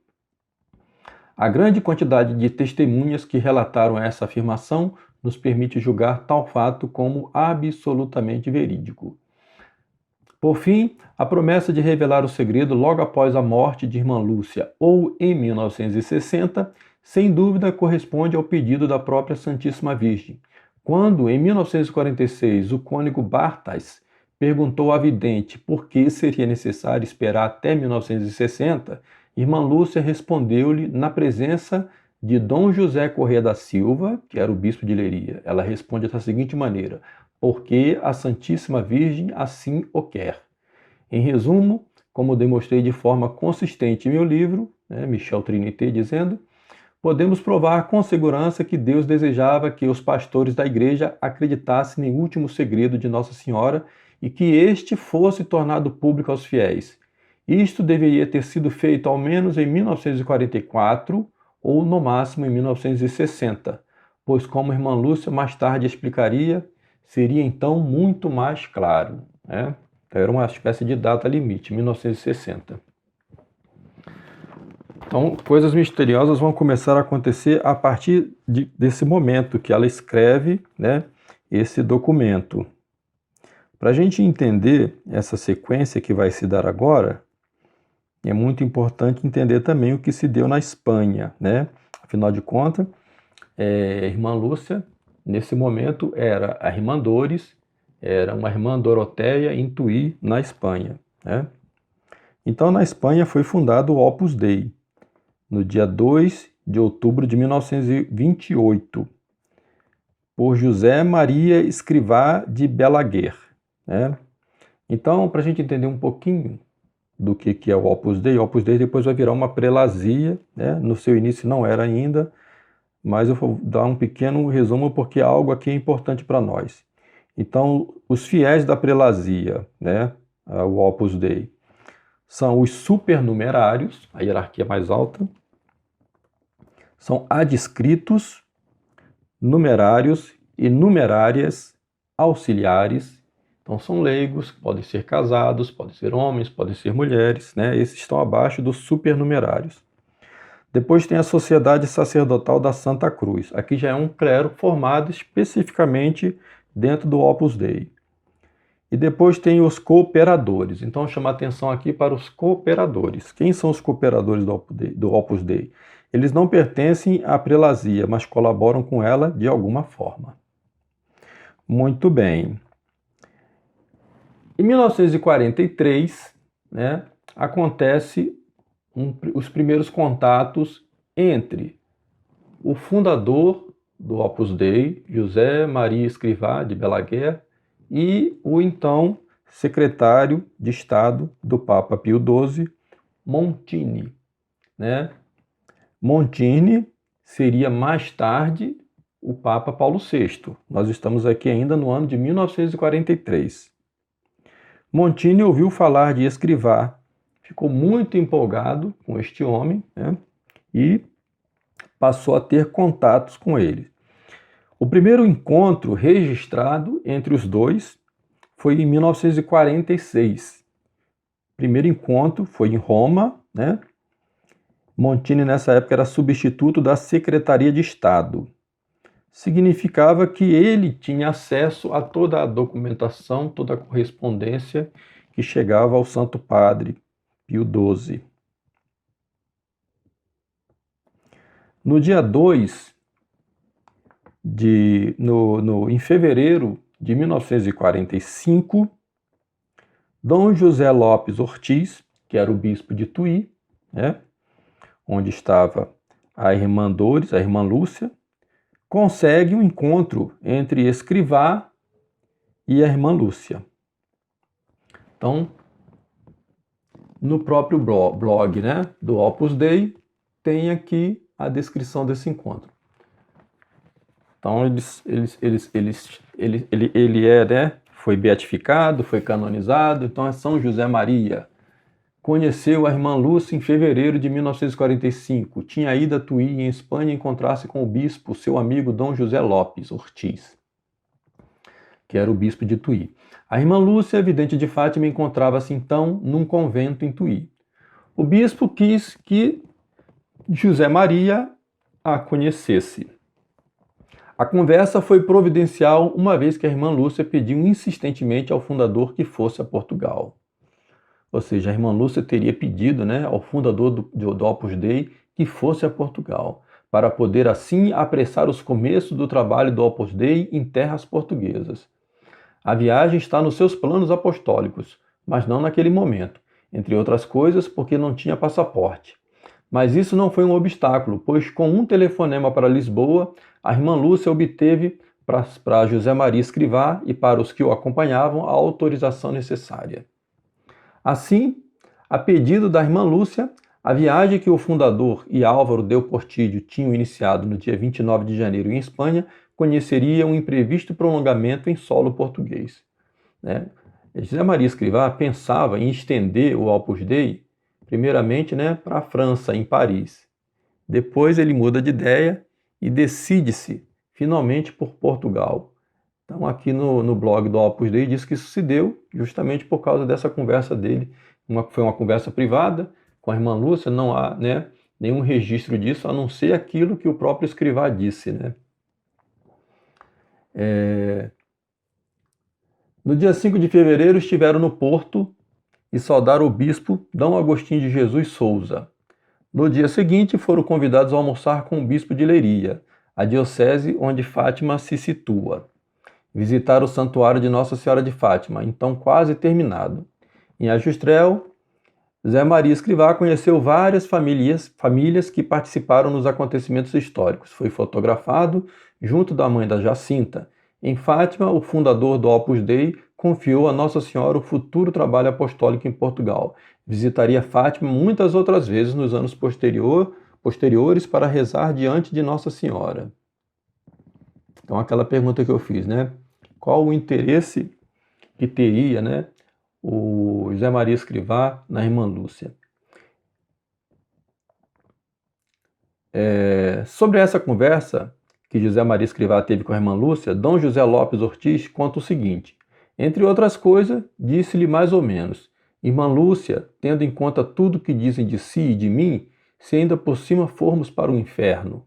A grande quantidade de testemunhas que relataram essa afirmação nos permite julgar tal fato como absolutamente verídico. Por fim, a promessa de revelar o segredo logo após a morte de irmã Lúcia, ou em 1960, sem dúvida corresponde ao pedido da própria Santíssima Virgem. Quando, em 1946, o cônego Bartas perguntou à vidente por que seria necessário esperar até 1960, irmã Lúcia respondeu-lhe na presença de Dom José Correia da Silva, que era o bispo de Leiria. Ela responde da seguinte maneira: porque a Santíssima Virgem assim o quer. Em resumo, como demonstrei de forma consistente em meu livro, Michel Trinité dizendo, podemos provar com segurança que Deus desejava que os pastores da igreja acreditassem no último segredo de Nossa Senhora e que este fosse tornado público aos fiéis. Isto deveria ter sido feito ao menos em 1944 ou no máximo em 1960, pois, como a irmã Lúcia mais tarde explicaria, seria então muito mais claro. Então, era uma espécie de data limite, 1960. Então, coisas misteriosas vão começar a acontecer a partir desse momento que ela escreve, né, esse documento. Para a gente entender essa sequência que vai se dar agora, é muito importante entender também o que se deu na Espanha, né? Afinal de contas, a irmã Lúcia, nesse momento, era a irmã Dores, era uma irmã Doroteia em Tui, na Espanha, né? Então, na Espanha foi fundado o Opus Dei, no dia 2 de outubro de 1928, por José Maria Escrivá de Balaguer, né? Então, para a gente entender um pouquinho do que é o Opus Dei depois vai virar uma prelazia, né? No seu início não era ainda, mas eu vou dar um pequeno resumo porque algo aqui é importante para nós. Então, os fiéis da prelazia, né? O Opus Dei, são os supernumerários, a hierarquia mais alta, são adscritos, numerários e numerárias auxiliares. Então, são leigos, podem ser casados, podem ser homens, podem ser mulheres, né? Esses estão abaixo dos supernumerários. Depois tem a Sociedade Sacerdotal da Santa Cruz. Aqui já é um clero formado especificamente dentro do Opus Dei. E depois tem os cooperadores. Então, chamar atenção aqui para os cooperadores. Quem são os cooperadores do Opus Dei? Eles não pertencem à prelazia, mas colaboram com ela de alguma forma. Muito bem. Em 1943, né, acontece os primeiros contatos entre o fundador do Opus Dei, José Maria Escrivá de Balaguer, e o então secretário de Estado do Papa Pio XII, Montini, né? Montini seria mais tarde o Papa Paulo VI. Nós estamos aqui ainda no ano de 1943. Montini ouviu falar de Escrivá, ficou muito empolgado com este homem, né? E passou a ter contatos com ele. O primeiro encontro registrado entre os dois foi em 1946. O primeiro encontro foi em Roma, né? Montini, nessa época, era substituto da Secretaria de Estado. Significava que ele tinha acesso a toda a documentação, toda a correspondência que chegava ao Santo Padre Pio XII. No dia 2, em fevereiro de 1945, Dom José Lopes Ortiz, que era o bispo de Tui, né, onde estava a irmã Dores, a irmã Lúcia, consegue um encontro entre Escrivá e a irmã Lúcia. Então, no próprio blog, né, do Opus Dei, tem aqui a descrição desse encontro. Então, ele é, né, foi beatificado, foi canonizado. Então, é São José Maria. Conheceu a irmã Lúcia em fevereiro de 1945. Tinha ido a Tui, em Espanha, encontrar-se com o bispo, seu amigo Dom José Lopes Ortiz, que era o bispo de Tui. A irmã Lúcia, vidente de Fátima, encontrava-se então num convento em Tui. O bispo quis que José Maria a conhecesse. A conversa foi providencial, uma vez que a irmã Lúcia pediu insistentemente ao fundador que fosse a Portugal. Ou seja, a irmã Lúcia teria pedido, né, ao fundador do Opus Dei que fosse a Portugal, para poder assim apressar os começos do trabalho do Opus Dei em terras portuguesas. A viagem está nos seus planos apostólicos, mas não naquele momento, entre outras coisas porque não tinha passaporte. Mas isso não foi um obstáculo, pois com um telefonema para Lisboa, a irmã Lúcia obteve para José Maria Escrivá e para os que o acompanhavam a autorização necessária. Assim, a pedido da irmã Lúcia, a viagem que o fundador e Álvaro Del Portillo tinham iniciado no dia 29 de janeiro em Espanha conheceria um imprevisto prolongamento em solo português, né? José Maria Escrivá pensava em estender o Opus Dei, primeiramente, né, para a França, em Paris. Depois ele muda de ideia e decide-se finalmente por Portugal. Então, aqui no blog do Opus Dei diz que isso se deu justamente por causa dessa conversa dele. Foi uma conversa privada com a irmã Lúcia, não há, né, nenhum registro disso, a não ser aquilo que o próprio escrivá disse, né? No dia 5 de fevereiro estiveram no Porto e saudaram o bispo D. Agostinho de Jesus Souza. No dia seguinte foram convidados a almoçar com o bispo de Leiria, a diocese onde Fátima se situa. Visitaram o santuário de Nossa Senhora de Fátima, então quase terminado. Em Ajustrel, Zé Maria Escrivá conheceu várias famílias que participaram nos acontecimentos históricos. Foi fotografado junto da mãe da Jacinta. Em Fátima, o fundador do Opus Dei confiou a Nossa Senhora o futuro trabalho apostólico em Portugal. Visitaria Fátima muitas outras vezes nos anos posteriores para rezar diante de Nossa Senhora. Então, aquela pergunta que eu fiz, né? Qual o interesse que teria, né, o José Maria Escrivá na irmã Lúcia? Sobre essa conversa que José Maria Escrivá teve com a irmã Lúcia, Dom José Lopes Ortiz conta o seguinte: entre outras coisas, disse-lhe mais ou menos: irmã Lúcia, tendo em conta tudo que dizem de si e de mim, se ainda por cima formos para o inferno.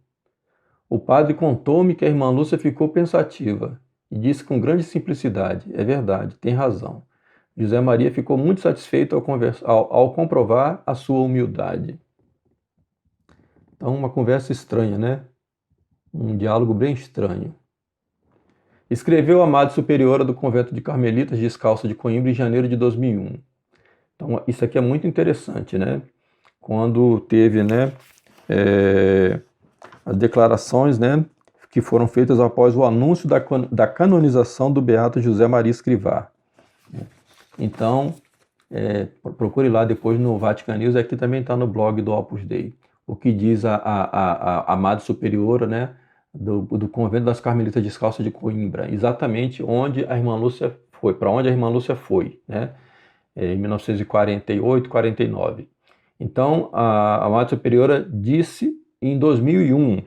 O padre contou-me que a irmã Lúcia ficou pensativa e disse com grande simplicidade: é verdade, tem razão. José Maria ficou muito satisfeito ao comprovar a sua humildade. Então, uma conversa estranha, né? Um diálogo bem estranho. Escreveu a Madre Superiora do Convento de Carmelitas Descalço de Coimbra em janeiro de 2001. Então, isso aqui é muito interessante, né? Quando teve, né, as declarações, né, que foram feitas após o anúncio da canonização do Beato José Maria Escrivá. Então, procure lá depois no Vatican News, aqui também está no blog do Opus Dei, o que diz a Madre Superiora, né, do Convento das Carmelitas Descalças de Coimbra, exatamente onde a irmã Lúcia foi, para onde a irmã Lúcia foi, né, em 1948, 49. Então, a Madre Superiora disse em 2001,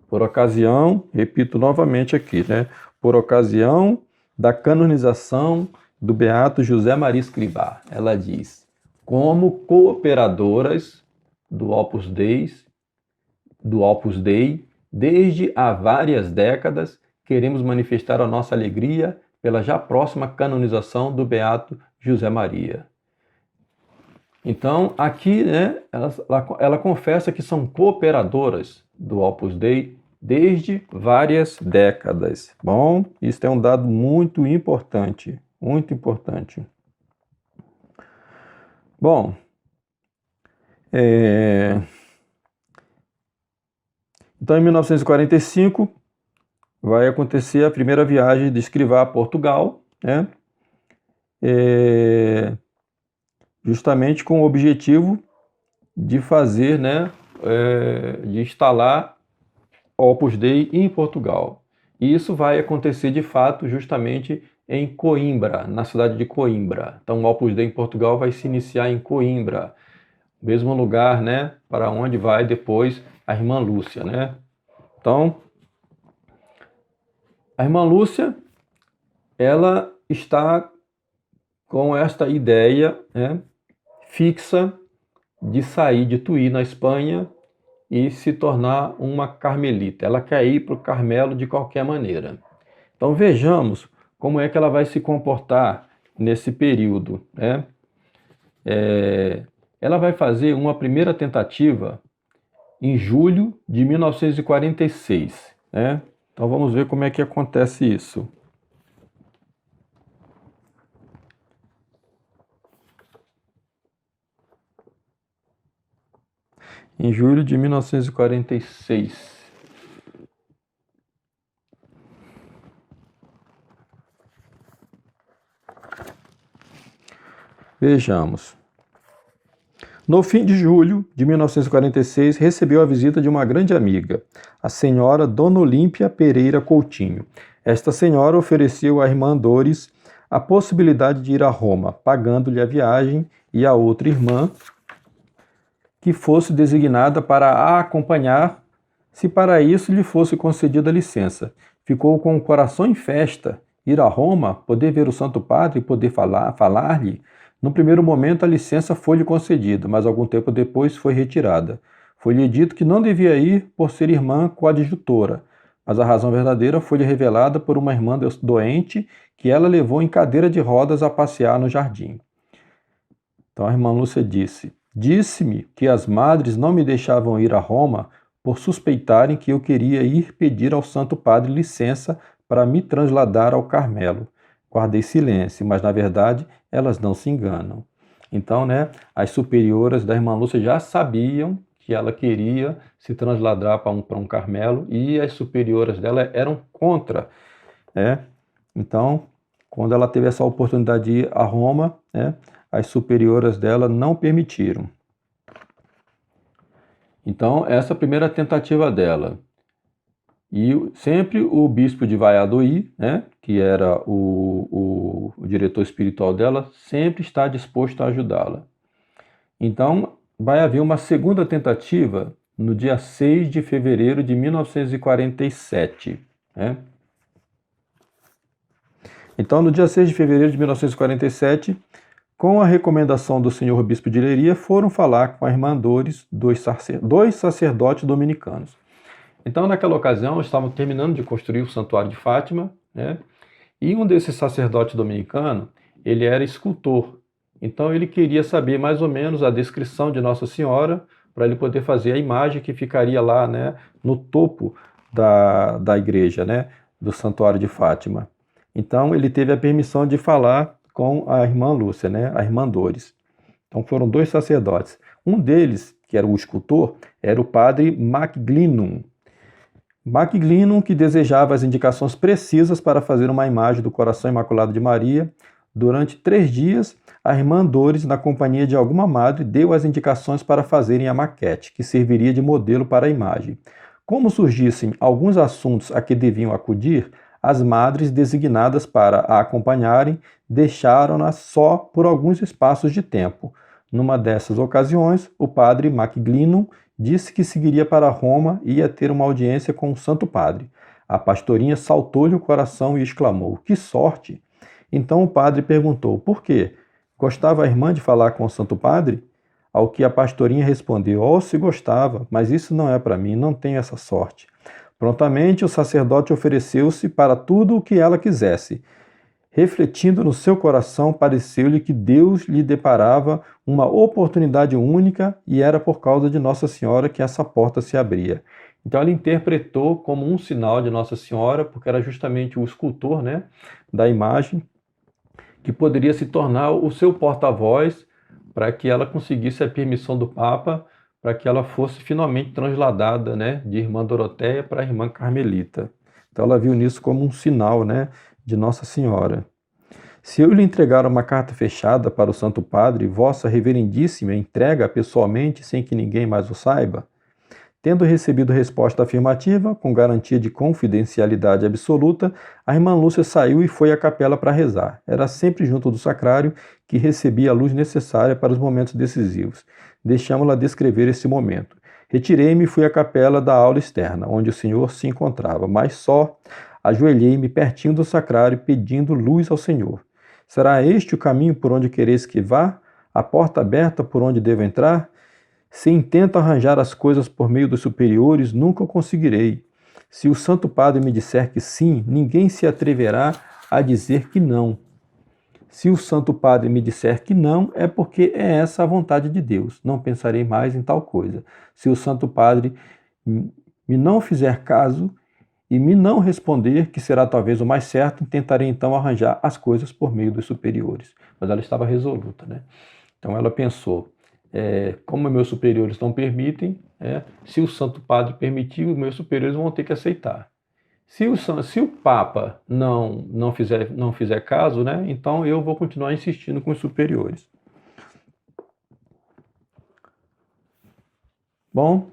por ocasião, repito novamente aqui, né, por ocasião da canonização do Beato José Maria Escrivá, ela diz: como cooperadoras do Opus Dei, desde há várias décadas, queremos manifestar a nossa alegria pela já próxima canonização do Beato José Maria. Então, aqui, né, ela confessa que são cooperadoras do Opus Dei desde várias décadas. Bom, isso é um dado muito importante, muito importante. Bom, então em 1945 vai acontecer a primeira viagem de Escrivá a Portugal, né? Justamente com o objetivo de fazer, né, de instalar o Opus Dei em Portugal. E isso vai acontecer de fato justamente em Coimbra, na cidade de Coimbra. Então o Opus Dei em Portugal vai se iniciar em Coimbra, mesmo lugar, né, para onde vai depois a irmã Lúcia, né? Então, a irmã Lúcia, ela está com esta ideia, né, fixa de sair de Tui, na Espanha, e se tornar uma carmelita. Ela quer ir para o Carmelo de qualquer maneira. Então vejamos como é que ela vai se comportar nesse período, né? Ela vai fazer uma primeira tentativa em julho de 1946, né? Então vamos ver como é que acontece isso. Em julho de 1946. Vejamos. No fim de julho de 1946, recebeu a visita de uma grande amiga, a senhora Dona Olímpia Pereira Coutinho. Esta senhora ofereceu à irmã Dores a possibilidade de ir a Roma, pagando-lhe a viagem, e a outra irmã que fosse designada para a acompanhar, se para isso lhe fosse concedida licença. ficou com o coração em festa. Ir a Roma, poder ver o Santo Padre e poder falar-lhe. No primeiro momento a licença foi-lhe concedida, mas algum tempo depois foi retirada. Foi-lhe dito que não devia ir por ser irmã coadjutora, mas a razão verdadeira foi-lhe revelada por uma irmã doente que ela levou em cadeira de rodas a passear no jardim. Então a irmã Lúcia disse-me que as madres não me deixavam ir a Roma por suspeitarem que eu queria ir pedir ao Santo Padre licença para me transladar ao Carmelo. Guardei silêncio, mas na verdade elas não se enganam. Então, as superioras da irmã Lúcia já sabiam que ela queria se transladar para um Carmelo e as superioras dela eram contra. Então, quando ela teve essa oportunidade de ir a Roma, as superioras dela não permitiram. Então, essa é a primeira tentativa dela. E sempre o bispo de Valladolid, que era o diretor espiritual dela, sempre está disposto a ajudá-la. Então, vai haver uma segunda tentativa no dia 6 de fevereiro de 1947. Então, no dia 6 de fevereiro de 1947, com a recomendação do senhor bispo de Leiria, foram falar com a irmã Dores, dois sacerdotes dominicanos. Então, naquela ocasião, estavam terminando de construir o Santuário de Fátima, e um desses sacerdotes dominicanos, ele era escultor. Então, ele queria saber mais ou menos a descrição de Nossa Senhora, para ele poder fazer a imagem que ficaria lá, no topo da igreja, do Santuário de Fátima. Então, ele teve a permissão de falar com a irmã Lúcia, a irmã Dores. Então, foram dois sacerdotes. Um deles, que era o escultor, era o padre MacGlinnon. MacGlinnon, que desejava as indicações precisas para fazer uma imagem do Coração Imaculado de Maria. Durante 3 dias, a irmã Dores, na companhia de alguma madre, deu as indicações para fazerem a maquete, que serviria de modelo para a imagem. Como surgissem alguns assuntos a que deviam acudir, as madres designadas para a acompanharem deixaram-na só por alguns espaços de tempo. Numa dessas ocasiões, o padre MacGlinnon disse que seguiria para Roma e ia ter uma audiência com o Santo Padre. A pastorinha saltou-lhe o coração e exclamou: "Que sorte!" Então o padre perguntou: "Por quê? Gostava a irmã de falar com o Santo Padre?" Ao que a pastorinha respondeu: "Oh, se gostava, mas isso não é para mim, não tenho essa sorte." Prontamente o sacerdote ofereceu-se para tudo o que ela quisesse. Refletindo no seu coração, pareceu-lhe que Deus lhe deparava uma oportunidade única e era por causa de Nossa Senhora que essa porta se abria. Então ela interpretou como um sinal de Nossa Senhora, porque era justamente o escultor, da imagem, que poderia se tornar o seu porta-voz para que ela conseguisse a permissão do Papa, para que ela fosse finalmente transladada, de irmã Doroteia para a irmã Carmelita. Então ela viu nisso como um sinal, de Nossa Senhora. Se eu lhe entregar uma carta fechada para o Santo Padre, Vossa Reverendíssima entrega pessoalmente sem que ninguém mais o saiba? Tendo recebido resposta afirmativa, com garantia de confidencialidade absoluta, a irmã Lúcia saiu e foi à capela para rezar. Era sempre junto do sacrário que recebia a luz necessária para os momentos decisivos. Deixamos-la descrever esse momento. Retirei-me e fui à capela da aula externa, onde o Senhor se encontrava, mas só ajoelhei-me pertinho do sacrário, pedindo luz ao Senhor. Será este o caminho por onde quereis que vá? A porta aberta por onde devo entrar? Se intento arranjar as coisas por meio dos superiores, nunca o conseguirei. Se o Santo Padre me disser que sim, ninguém se atreverá a dizer que não. Se o Santo Padre me disser que não, é porque é essa a vontade de Deus. Não pensarei mais em tal coisa. Se o Santo Padre me não fizer caso e me não responder, que será talvez o mais certo, tentarei então arranjar as coisas por meio dos superiores. Mas ela estava resoluta, Então ela pensou: como meus superiores não permitem, se o Santo Padre permitir, os meus superiores vão ter que aceitar. Se o Papa não fizer caso, então eu vou continuar insistindo com os superiores. Bom,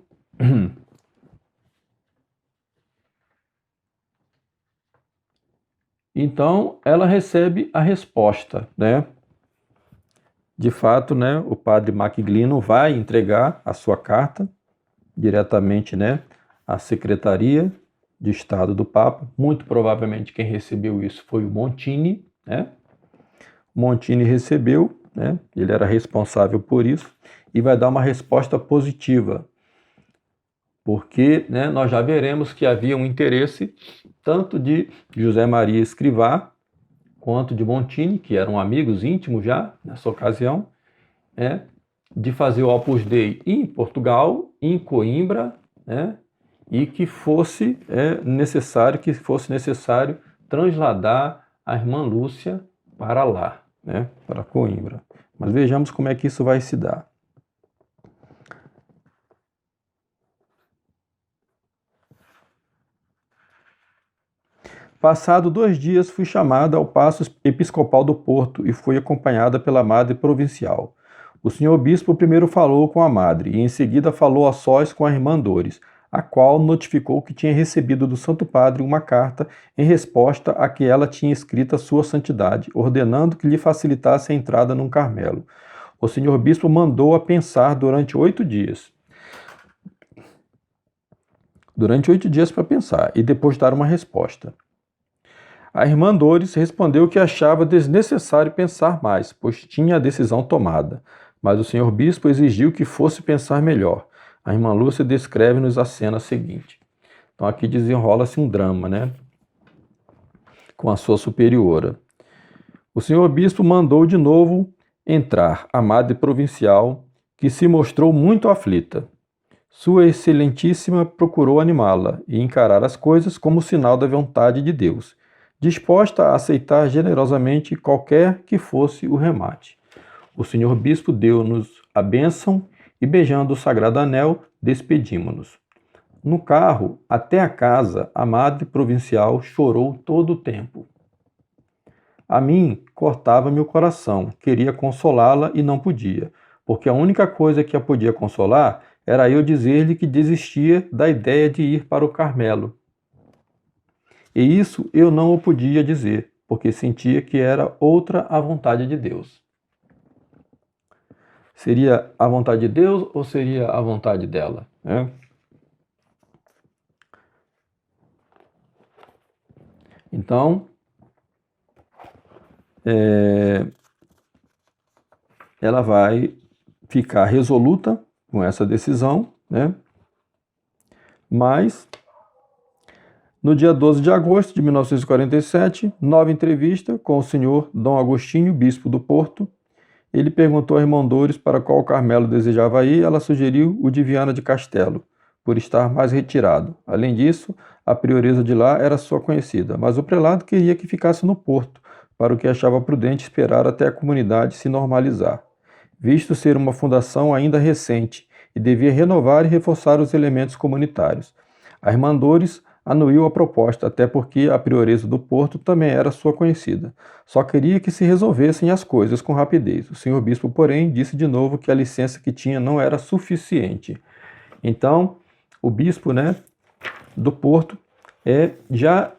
então ela recebe a resposta, De fato, o padre MacGlinnon vai entregar a sua carta diretamente, à secretaria de Estado do Papa. Muito provavelmente quem recebeu isso foi o Montini, né? Montini recebeu, né? Ele era responsável por isso e vai dar uma resposta positiva, porque, né, nós já veremos que havia um interesse tanto de José Maria Escrivá quanto de Montini, que eram amigos íntimos já nessa ocasião, né, de fazer o Opus Dei em Portugal, em Coimbra, né, e que fosse necessário transladar a irmã Lúcia para lá, né, para Coimbra. Mas vejamos como é que isso vai se dar. Passado 2 dias, fui chamada ao Paço Episcopal do Porto e fui acompanhada pela madre provincial. O senhor bispo primeiro falou com a madre e em seguida falou a sós com a irmã Dores, a qual notificou que tinha recebido do Santo Padre uma carta em resposta a que ela tinha escrito a sua santidade, ordenando que lhe facilitasse a entrada num Carmelo. O senhor bispo mandou-a pensar durante 8 dias. Durante 8 dias para pensar e depois dar uma resposta. A irmã Dores respondeu que achava desnecessário pensar mais, pois tinha a decisão tomada. Mas o senhor bispo exigiu que fosse pensar melhor. A irmã Lúcia descreve-nos a cena seguinte. Então aqui desenrola-se um drama, né? Com a sua superiora. O senhor bispo mandou de novo entrar a madre provincial, que se mostrou muito aflita. Sua Excelentíssima procurou animá-la e encarar as coisas como sinal da vontade de Deus, disposta a aceitar generosamente qualquer que fosse o remate. O senhor bispo deu-nos a bênção e, beijando o sagrado anel, despedimo-nos. No carro, até a casa, a madre provincial chorou todo o tempo. A mim, cortava-me o coração, queria consolá-la e não podia, porque a única coisa que a podia consolar era eu dizer-lhe que desistia da ideia de ir para o Carmelo. E isso eu não o podia dizer, porque sentia que era outra a vontade de Deus. Seria a vontade de Deus ou seria a vontade dela? Né? Então, ela vai ficar resoluta com essa decisão, né? Mas no dia 12 de agosto de 1947, nova entrevista com o senhor Dom Agostinho, bispo do Porto. Ele perguntou à irmã Dores para qual Carmelo desejava ir, ela sugeriu o de Viana de Castelo, por estar mais retirado. Além disso, a prioresa de lá era sua conhecida, mas o prelado queria que ficasse no Porto, para o que achava prudente esperar até a comunidade se normalizar, visto ser uma fundação ainda recente e devia renovar e reforçar os elementos comunitários. A irmã Dores anuiu a proposta, até porque a prioresa do Porto também era sua conhecida. Só queria que se resolvessem as coisas com rapidez. O senhor bispo, porém, disse de novo que a licença que tinha não era suficiente. Então, o bispo, né, do Porto já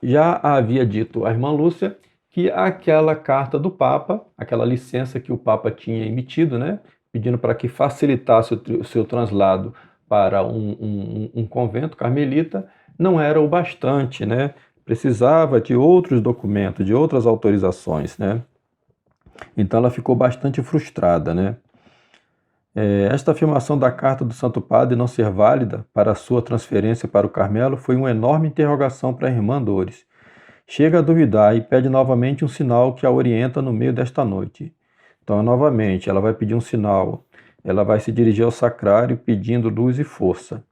havia dito à irmã Lúcia que aquela carta do Papa, aquela licença que o Papa tinha emitido, né, pedindo para que facilitasse o seu translado para um convento carmelita, não era o bastante, né? Precisava de outros documentos, de outras autorizações, né? Então ela ficou bastante frustrada, né? Esta afirmação da carta do Santo Padre não ser válida para a sua transferência para o Carmelo foi uma enorme interrogação para a irmã Dores. Chega a duvidar e pede novamente um sinal que a orienta no meio desta noite. Então, novamente, ela vai pedir um sinal. Ela vai se dirigir ao sacrário pedindo luz e força.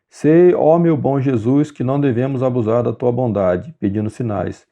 Sei, ó meu bom Jesus, que não devemos abusar da tua bondade, pedindo sinais.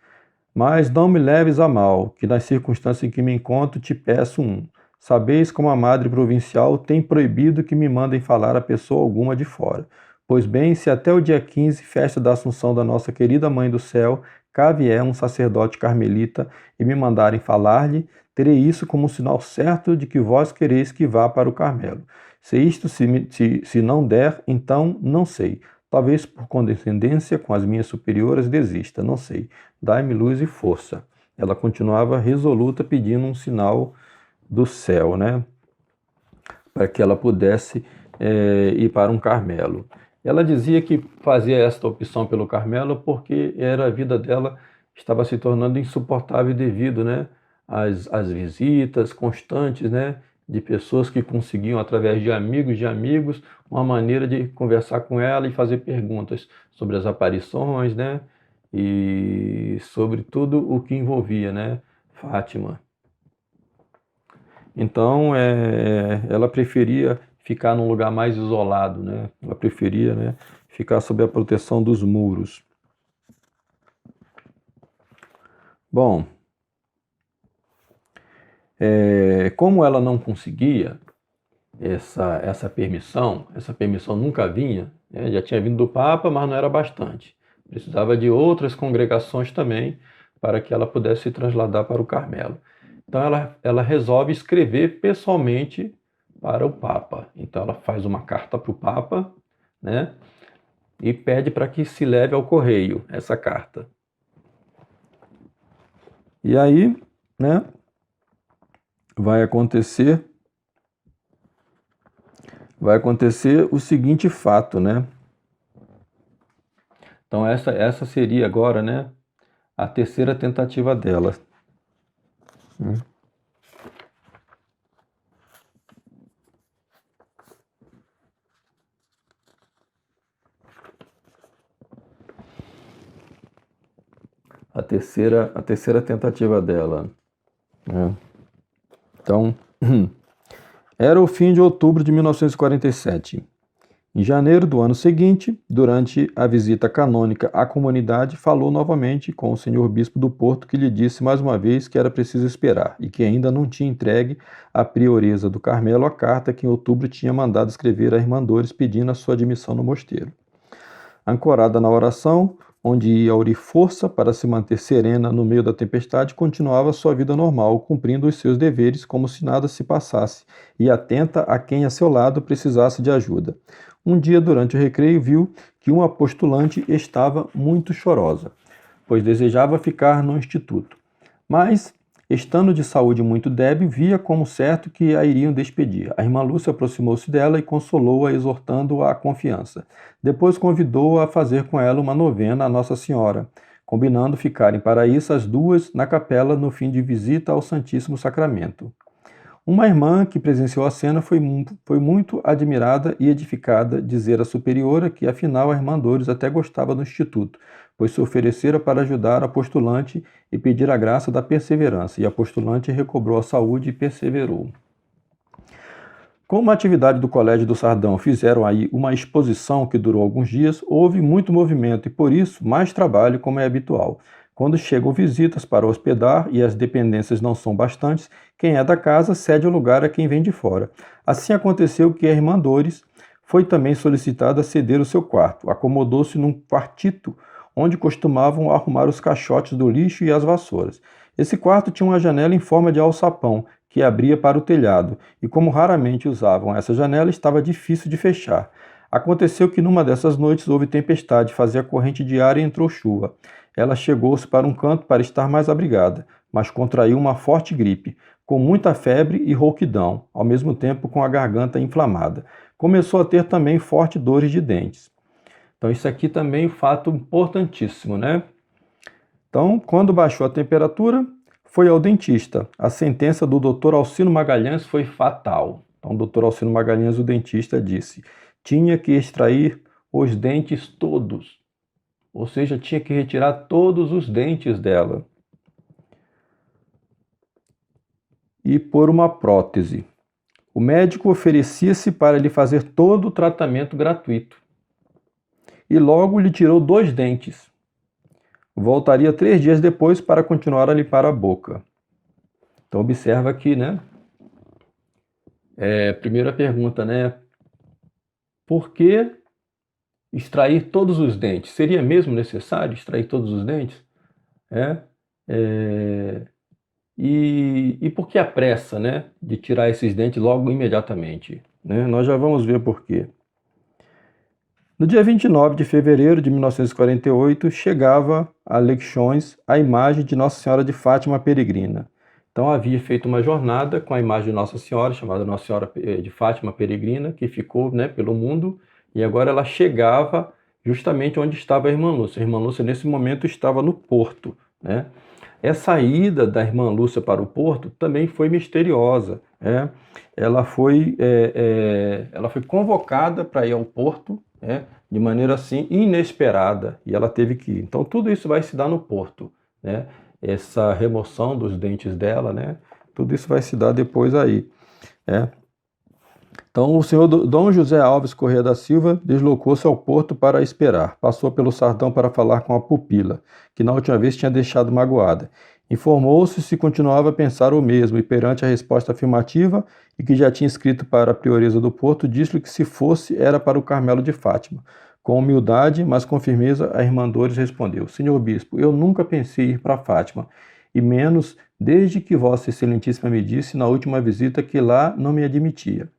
Mas não me leves a mal, que nas circunstâncias em que me encontro te peço um. Sabeis como a madre provincial tem proibido que me mandem falar a pessoa alguma de fora. Pois bem, se até o dia 15, festa da Assunção da nossa querida Mãe do Céu, cá vier um sacerdote carmelita e me mandarem falar-lhe, terei isso como um sinal certo de que vós quereis que vá para o Carmelo. Se isto se não der, então não sei. Talvez por condescendência com as minhas superioras desista, não sei. Dai-me luz e força. Ela continuava resoluta pedindo um sinal do céu, né? Para que ela pudesse ir para um Carmelo. Ela dizia que fazia esta opção pelo Carmelo porque a vida dela estava se tornando insuportável devido, né, às visitas constantes, né, de pessoas que conseguiam, através de amigos, uma maneira de conversar com ela e fazer perguntas sobre as aparições, né, e sobre tudo o que envolvia, né, Fátima. Então, ela preferia ficar num lugar mais isolado, né? Ela preferia, né, ficar sob a proteção dos muros. Bom, como ela não conseguia essa permissão nunca vinha, né? Já tinha vindo do Papa, mas não era bastante. Precisava de outras congregações também para que ela pudesse se trasladar para o Carmelo. Então ela resolve escrever pessoalmente para o Papa. Então ela faz uma carta para o Papa, né? E pede para que se leve ao correio essa carta. E aí, né? Vai acontecer o seguinte fato, né? Então essa seria agora, né, a terceira tentativa dela. A terceira tentativa dela, né? Então, era o fim de outubro de 1947. Em janeiro do ano seguinte, durante a visita canônica à comunidade, falou novamente com o senhor bispo do Porto, que lhe disse mais uma vez que era preciso esperar e que ainda não tinha entregue à prioresa do Carmelo a carta que em outubro tinha mandado escrever à irmã Dores pedindo a sua admissão no mosteiro. Ancorada na oração, onde ia aurir força para se manter serena no meio da tempestade, continuava sua vida normal, cumprindo os seus deveres como se nada se passasse, e atenta a quem a seu lado precisasse de ajuda. Um dia, durante o recreio, viu que uma postulante estava muito chorosa, pois desejava ficar no instituto. Mas, estando de saúde muito débil, via como certo que a iriam despedir. A irmã Lúcia aproximou-se dela e consolou-a, exortando-a à confiança. Depois convidou-a a fazer com ela uma novena à Nossa Senhora, combinando ficarem para isso as duas na capela no fim de visita ao Santíssimo Sacramento. Uma irmã que presenciou a cena foi muito admirada e edificada, dizer a superiora que afinal a irmã Dores até gostava do instituto, pois se oferecera para ajudar a postulante e pedir a graça da perseverança, e a postulante recobrou a saúde e perseverou. Como a atividade do Colégio do Sardão fizeram aí uma exposição que durou alguns dias, houve muito movimento e, por isso, mais trabalho, como é habitual. Quando chegam visitas para hospedar e as dependências não são bastantes, quem é da casa cede o lugar a quem vem de fora. Assim aconteceu que a irmã Dores foi também solicitada a ceder o seu quarto. Acomodou-se num quartito onde costumavam arrumar os caixotes do lixo e as vassouras. Esse quarto tinha uma janela em forma de alçapão, que abria para o telhado, e como raramente usavam essa janela, estava difícil de fechar. Aconteceu que numa dessas noites houve tempestade, fazia corrente de ar e entrou chuva. Ela chegou-se para um canto para estar mais abrigada, mas contraiu uma forte gripe, com muita febre e rouquidão, ao mesmo tempo com a garganta inflamada. Começou a ter também fortes dores de dentes. Então isso aqui também é um fato importantíssimo, né? Então, quando baixou a temperatura, foi ao dentista. A sentença do Dr. Alcino Magalhães foi fatal. Então, o Dr. Alcino Magalhães, o dentista, disse: tinha que extrair os dentes todos. Ou seja, tinha que retirar todos os dentes dela e pôr uma prótese. O médico oferecia-se para lhe fazer todo o tratamento gratuito. E logo lhe tirou 2 dentes. Voltaria 3 dias depois para continuar a limpar a boca. Então observa aqui, né? Primeira pergunta, né? Por que extrair todos os dentes? Seria mesmo necessário extrair todos os dentes? E por que a pressa, né, de tirar esses dentes logo imediatamente? Né? Nós já vamos ver por quê. No dia 29 de fevereiro de 1948, chegava a Leixões a imagem de Nossa Senhora de Fátima Peregrina. Então havia feito uma jornada com a imagem de Nossa Senhora, chamada Nossa Senhora de Fátima Peregrina, que ficou, né, pelo mundo, E agora ela chegava justamente onde estava a irmã Lúcia. A irmã Lúcia, nesse momento, estava no porto, né? Essa ida da irmã Lúcia para o porto também foi misteriosa, né? Ela foi convocada para ir ao porto, né? De maneira assim inesperada, e ela teve que ir. Então tudo isso vai se dar no porto, né? Essa remoção dos dentes dela, né? Tudo isso vai se dar depois aí, né? Então, o senhor Dom José Alves Corrêa da Silva deslocou-se ao porto para esperar. Passou pelo Sardão para falar com a pupila, que na última vez tinha deixado magoada. Informou-se se continuava a pensar o mesmo e, perante a resposta afirmativa e que já tinha escrito para a prioresa do porto, disse-lhe que se fosse era para o Carmelo de Fátima. Com humildade, mas com firmeza, a irmã Dores respondeu: Senhor Bispo, eu nunca pensei em ir para Fátima, e menos desde que Vossa Excelentíssima me disse na última visita que lá não me admitia.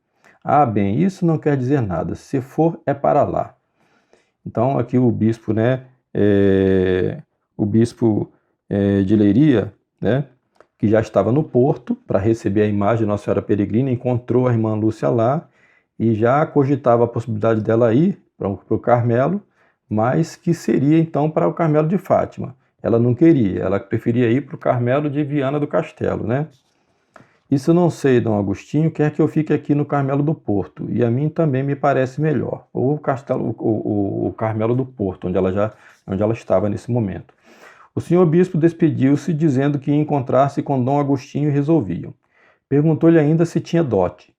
Ah, bem, isso não quer dizer nada. Se for, é para lá. Então, aqui o bispo, né, de Leiria, né, que já estava no porto para receber a imagem de Nossa Senhora Peregrina, encontrou a irmã Lúcia lá e já cogitava a possibilidade dela ir para o Carmelo, mas que seria então para o Carmelo de Fátima. Ela não queria, ela preferia ir para o Carmelo de Viana do Castelo, né? Isso não sei, Dom Agostinho, quer que eu fique aqui no Carmelo do Porto, e a mim também me parece melhor. Ou o Carmelo do Porto, onde ela estava nesse momento. O senhor bispo despediu-se, dizendo que ia encontrar-se com Dom Agostinho e resolviam. Perguntou-lhe ainda se tinha dote.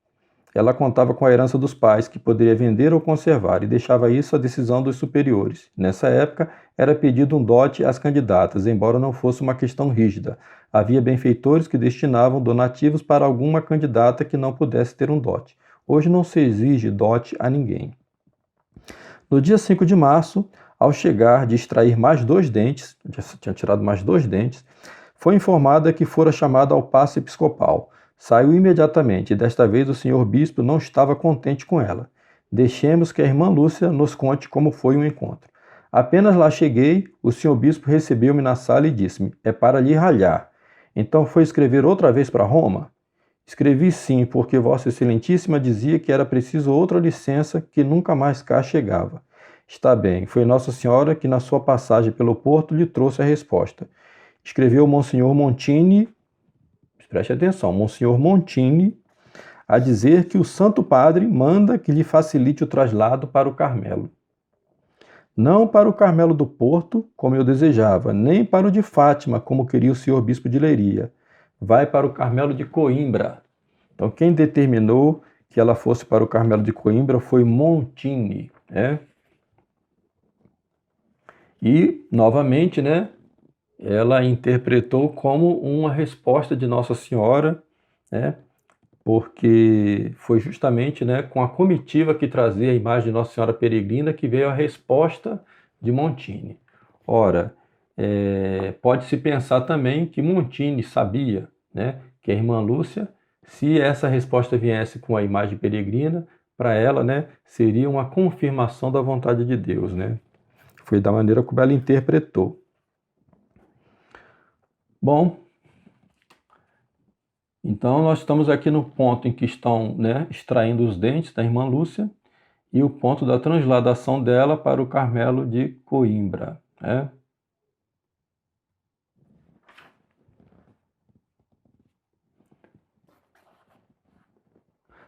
Ela contava com a herança dos pais, que poderia vender ou conservar, e deixava isso à decisão dos superiores. Nessa época, era pedido um dote às candidatas, embora não fosse uma questão rígida. Havia benfeitores que destinavam donativos para alguma candidata que não pudesse ter um dote. Hoje não se exige dote a ninguém. No dia 5 de março, ao chegar de extrair mais 2 dentes, já tinha tirado mais 2 dentes, foi informada que fora chamada ao paço episcopal. Saiu imediatamente e desta vez o senhor bispo não estava contente com ela. Deixemos que a irmã Lúcia nos conte como foi o encontro. Apenas lá cheguei, o senhor bispo recebeu-me na sala e disse-me: é para lhe ralhar. Então foi escrever outra vez para Roma? Escrevi sim, porque Vossa Excelentíssima dizia que era preciso outra licença que nunca mais cá chegava. Está bem, foi Nossa Senhora que na sua passagem pelo porto lhe trouxe a resposta. Escreveu Monsenhor Montini, preste atenção, Monsenhor Montini, a dizer que o Santo Padre manda que lhe facilite o traslado para o Carmelo. Não para o Carmelo do Porto, como eu desejava, nem para o de Fátima, como queria o senhor bispo de Leiria. Vai para o Carmelo de Coimbra. Então, quem determinou que ela fosse para o Carmelo de Coimbra foi Montini, né? E, novamente, né, ela interpretou como uma resposta de Nossa Senhora, né, porque foi justamente, né, com a comitiva que trazia a imagem de Nossa Senhora Peregrina que veio a resposta de Montini. Ora, pode-se pensar também que Montini sabia, né, que a irmã Lúcia, se essa resposta viesse com a imagem peregrina, para ela, né, seria uma confirmação da vontade de Deus, né? Foi da maneira como ela interpretou. Bom, então nós estamos aqui no ponto em que estão, né, extraindo os dentes da irmã Lúcia e o ponto da transladação dela para o Carmelo de Coimbra, né?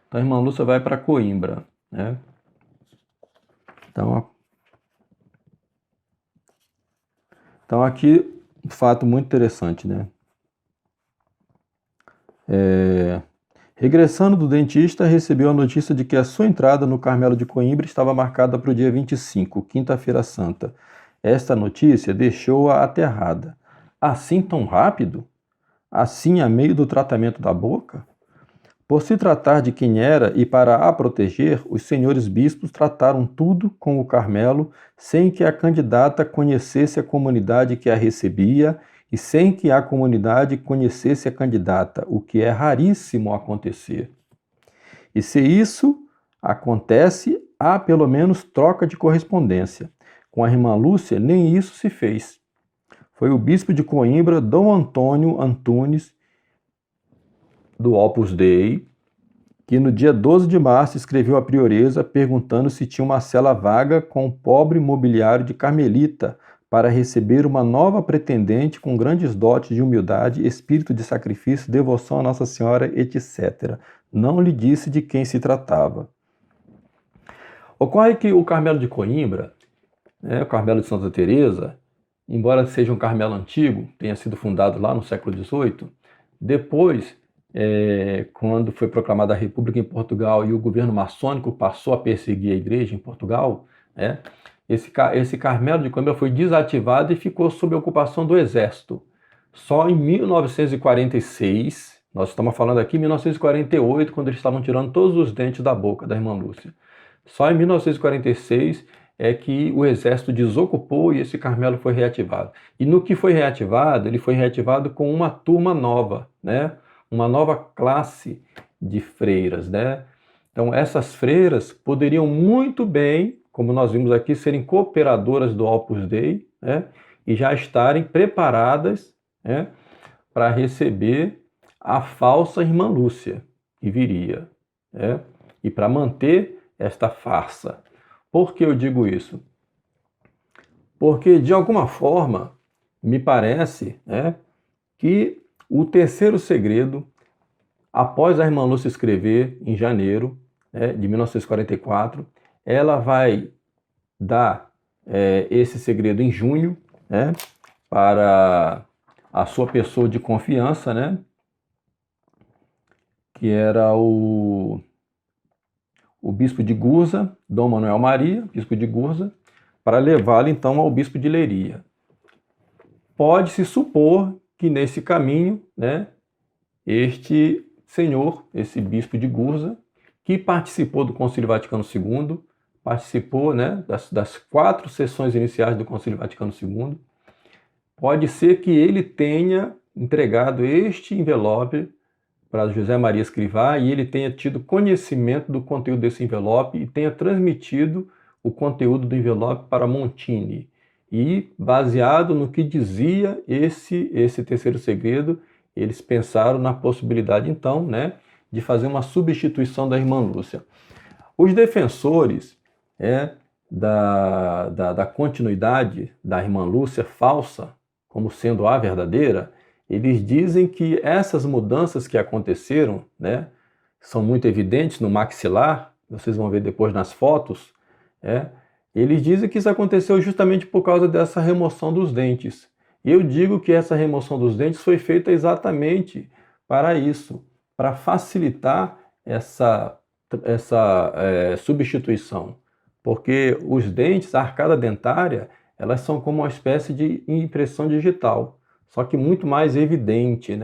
Então a irmã Lúcia vai para Coimbra, né? Então aqui um fato muito interessante, né? Regressando do dentista, recebeu a notícia de que a sua entrada no Carmelo de Coimbra estava marcada para o dia 25, quinta-feira santa. Esta notícia deixou-a aterrada. Assim tão rápido? Assim a meio do tratamento da boca? Por se tratar de quem era e para a proteger, os senhores bispos trataram tudo com o Carmelo sem que a candidata conhecesse a comunidade que a recebia e sem que a comunidade conhecesse a candidata, o que é raríssimo acontecer. E se isso acontece, há pelo menos troca de correspondência. Com a irmã Lúcia, nem isso se fez. Foi o bispo de Coimbra, Dom Antônio Antunes, do Opus Dei, que no dia 12 de março escreveu à prioresa perguntando se tinha uma cela vaga com o pobre mobiliário de Carmelita para receber uma nova pretendente com grandes dotes de humildade, espírito de sacrifício, devoção a Nossa Senhora, etc. Não lhe disse de quem se tratava. Ocorre que o Carmelo de Coimbra, o Carmelo de Santa Teresa, embora seja um Carmelo antigo, tenha sido fundado lá no século XVIII, depois, quando foi proclamada a República em Portugal e o governo maçônico passou a perseguir a igreja em Portugal, esse Carmelo de Coimbra foi desativado e ficou sob ocupação do exército. Só em 1946, nós estamos falando aqui em 1948, quando eles estavam tirando todos os dentes da boca da irmã Lúcia. Só em 1946 é que o exército desocupou e esse Carmelo foi reativado. E no que foi reativado, ele foi reativado com uma turma nova, uma nova classe de freiras, Então essas freiras poderiam muito bem, como nós vimos aqui, serem cooperadoras do Opus Dei, e já estarem preparadas, para receber a falsa irmã Lúcia, que viria, e para manter esta farsa. Por que eu digo isso? Porque, de alguma forma, me parece que o terceiro segredo, após a irmã Lúcia escrever em janeiro de 1944, ela vai dar esse segredo em junho para a sua pessoa de confiança, que era o bispo de Gurza, Dom Manuel Maria, bispo de Gurza, para levá-lo então ao bispo de Leiria. Pode-se supor que nesse caminho, este senhor, esse bispo de Gurza, que participou do Concílio Vaticano II, participou das 4 sessões iniciais do Concílio Vaticano II, pode ser que ele tenha entregado este envelope para José Maria Escrivá e ele tenha tido conhecimento do conteúdo desse envelope e tenha transmitido o conteúdo do envelope para Montini. E, baseado no que dizia esse terceiro segredo, eles pensaram na possibilidade, então, de fazer uma substituição da irmã Lúcia. Os defensores da continuidade da irmã Lúcia falsa, como sendo a verdadeira, eles dizem que essas mudanças que aconteceram, são muito evidentes no maxilar, vocês vão ver depois nas fotos, eles dizem que isso aconteceu justamente por causa dessa remoção dos dentes. E eu digo que essa remoção dos dentes foi feita exatamente para isso, para facilitar essa substituição. Porque os dentes, a arcada dentária, elas são como uma espécie de impressão digital, só que muito mais evidente,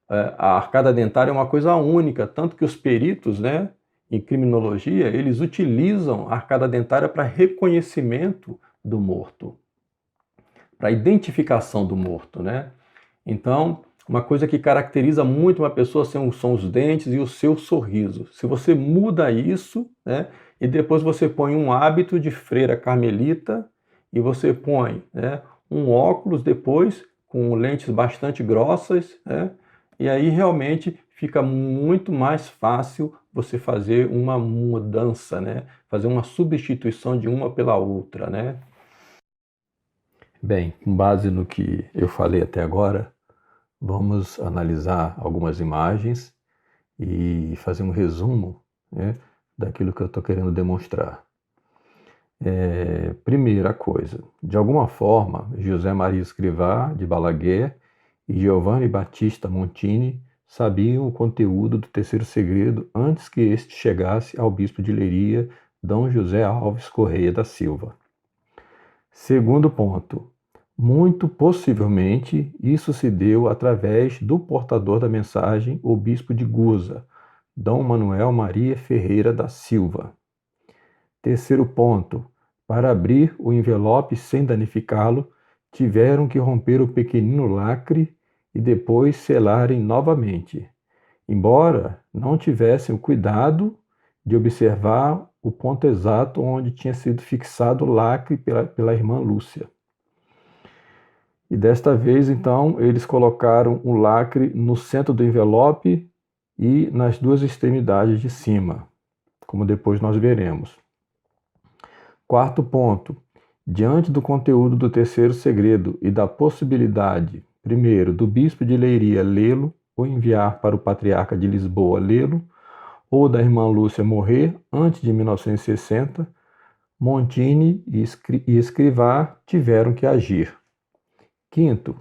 A arcada dentária é uma coisa única, tanto que os peritos, em criminologia, eles utilizam a arcada dentária para reconhecimento do morto, para identificação do morto, Então, uma coisa que caracteriza muito uma pessoa são os dentes e o seu sorriso. Se você muda isso, e depois você põe um hábito de freira carmelita e você põe um óculos depois com lentes bastante grossas, e aí realmente fica muito mais fácil você fazer uma mudança, fazer uma substituição de uma pela outra, Bem, com base no que eu falei até agora, vamos analisar algumas imagens e fazer um resumo daquilo que eu estou querendo demonstrar. Primeira coisa, de alguma forma, José Maria Escrivá de Balaguer e Giovanni Battista Montini sabiam o conteúdo do terceiro segredo antes que este chegasse ao bispo de Leiria, D. José Alves Correia da Silva. Segundo ponto, muito possivelmente isso se deu através do portador da mensagem, o bispo de Gurza, D. Manuel Maria Ferreira da Silva. Terceiro ponto, para abrir o envelope sem danificá-lo, tiveram que romper o pequenino lacre e depois selarem novamente, embora não tivessem o cuidado de observar o ponto exato onde tinha sido fixado o lacre pela irmã Lúcia. E desta vez, então, eles colocaram o lacre no centro do envelope e nas duas extremidades de cima, como depois nós veremos. Quarto ponto. Diante do conteúdo do terceiro segredo e da possibilidade, primeiro, do bispo de Leiria lê-lo ou enviar para o patriarca de Lisboa lê-lo, ou da irmã Lúcia morrer antes de 1960, Montini e Escrivá tiveram que agir. Quinto,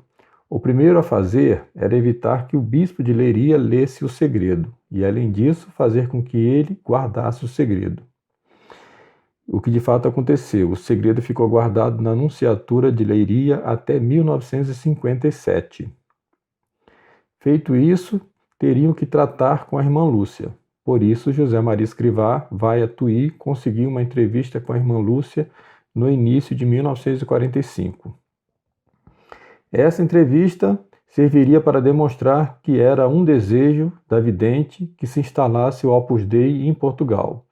o primeiro a fazer era evitar que o bispo de Leiria lesse o segredo, e além disso, fazer com que ele guardasse o segredo. O que de fato aconteceu, o segredo ficou guardado na Nunciatura de Leiria até 1957. Feito isso, teriam que tratar com a irmã Lúcia. Por isso, José Maria Escrivá vai a Tui conseguir uma entrevista com a irmã Lúcia no início de 1945. Essa entrevista serviria para demonstrar que era um desejo da vidente que se instalasse o Opus Dei em Portugal,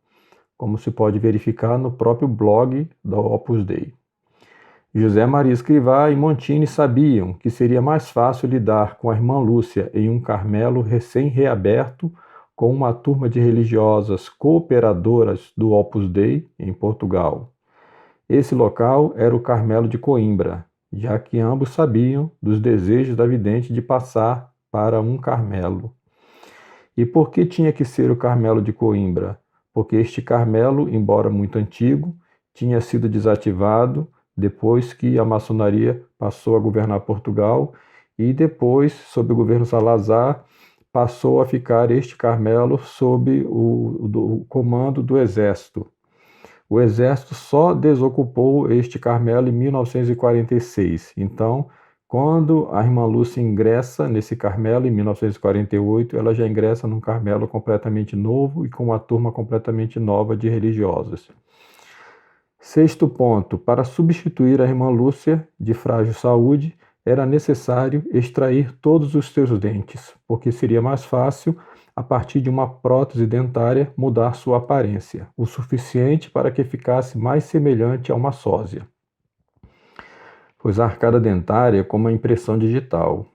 como se pode verificar no próprio blog da Opus Dei. José Maria Escrivá e Montini sabiam que seria mais fácil lidar com a irmã Lúcia em um Carmelo recém-reaberto com uma turma de religiosas cooperadoras do Opus Dei em Portugal. Esse local era o Carmelo de Coimbra, já que ambos sabiam dos desejos da vidente de passar para um Carmelo. E por que tinha que ser o Carmelo de Coimbra? Porque este Carmelo, embora muito antigo, tinha sido desativado depois que a maçonaria passou a governar Portugal e depois, sob o governo Salazar, passou a ficar este Carmelo sob o comando do Exército. O Exército só desocupou este Carmelo em 1946. Então, quando a irmã Lúcia ingressa nesse Carmelo, em 1948, ela já ingressa num Carmelo completamente novo e com uma turma completamente nova de religiosas. Sexto ponto, para substituir a irmã Lúcia, de frágil saúde, era necessário extrair todos os seus dentes, porque seria mais fácil, a partir de uma prótese dentária, mudar sua aparência, o suficiente para que ficasse mais semelhante a uma sósia, pois a arcada dentária é como a impressão digital.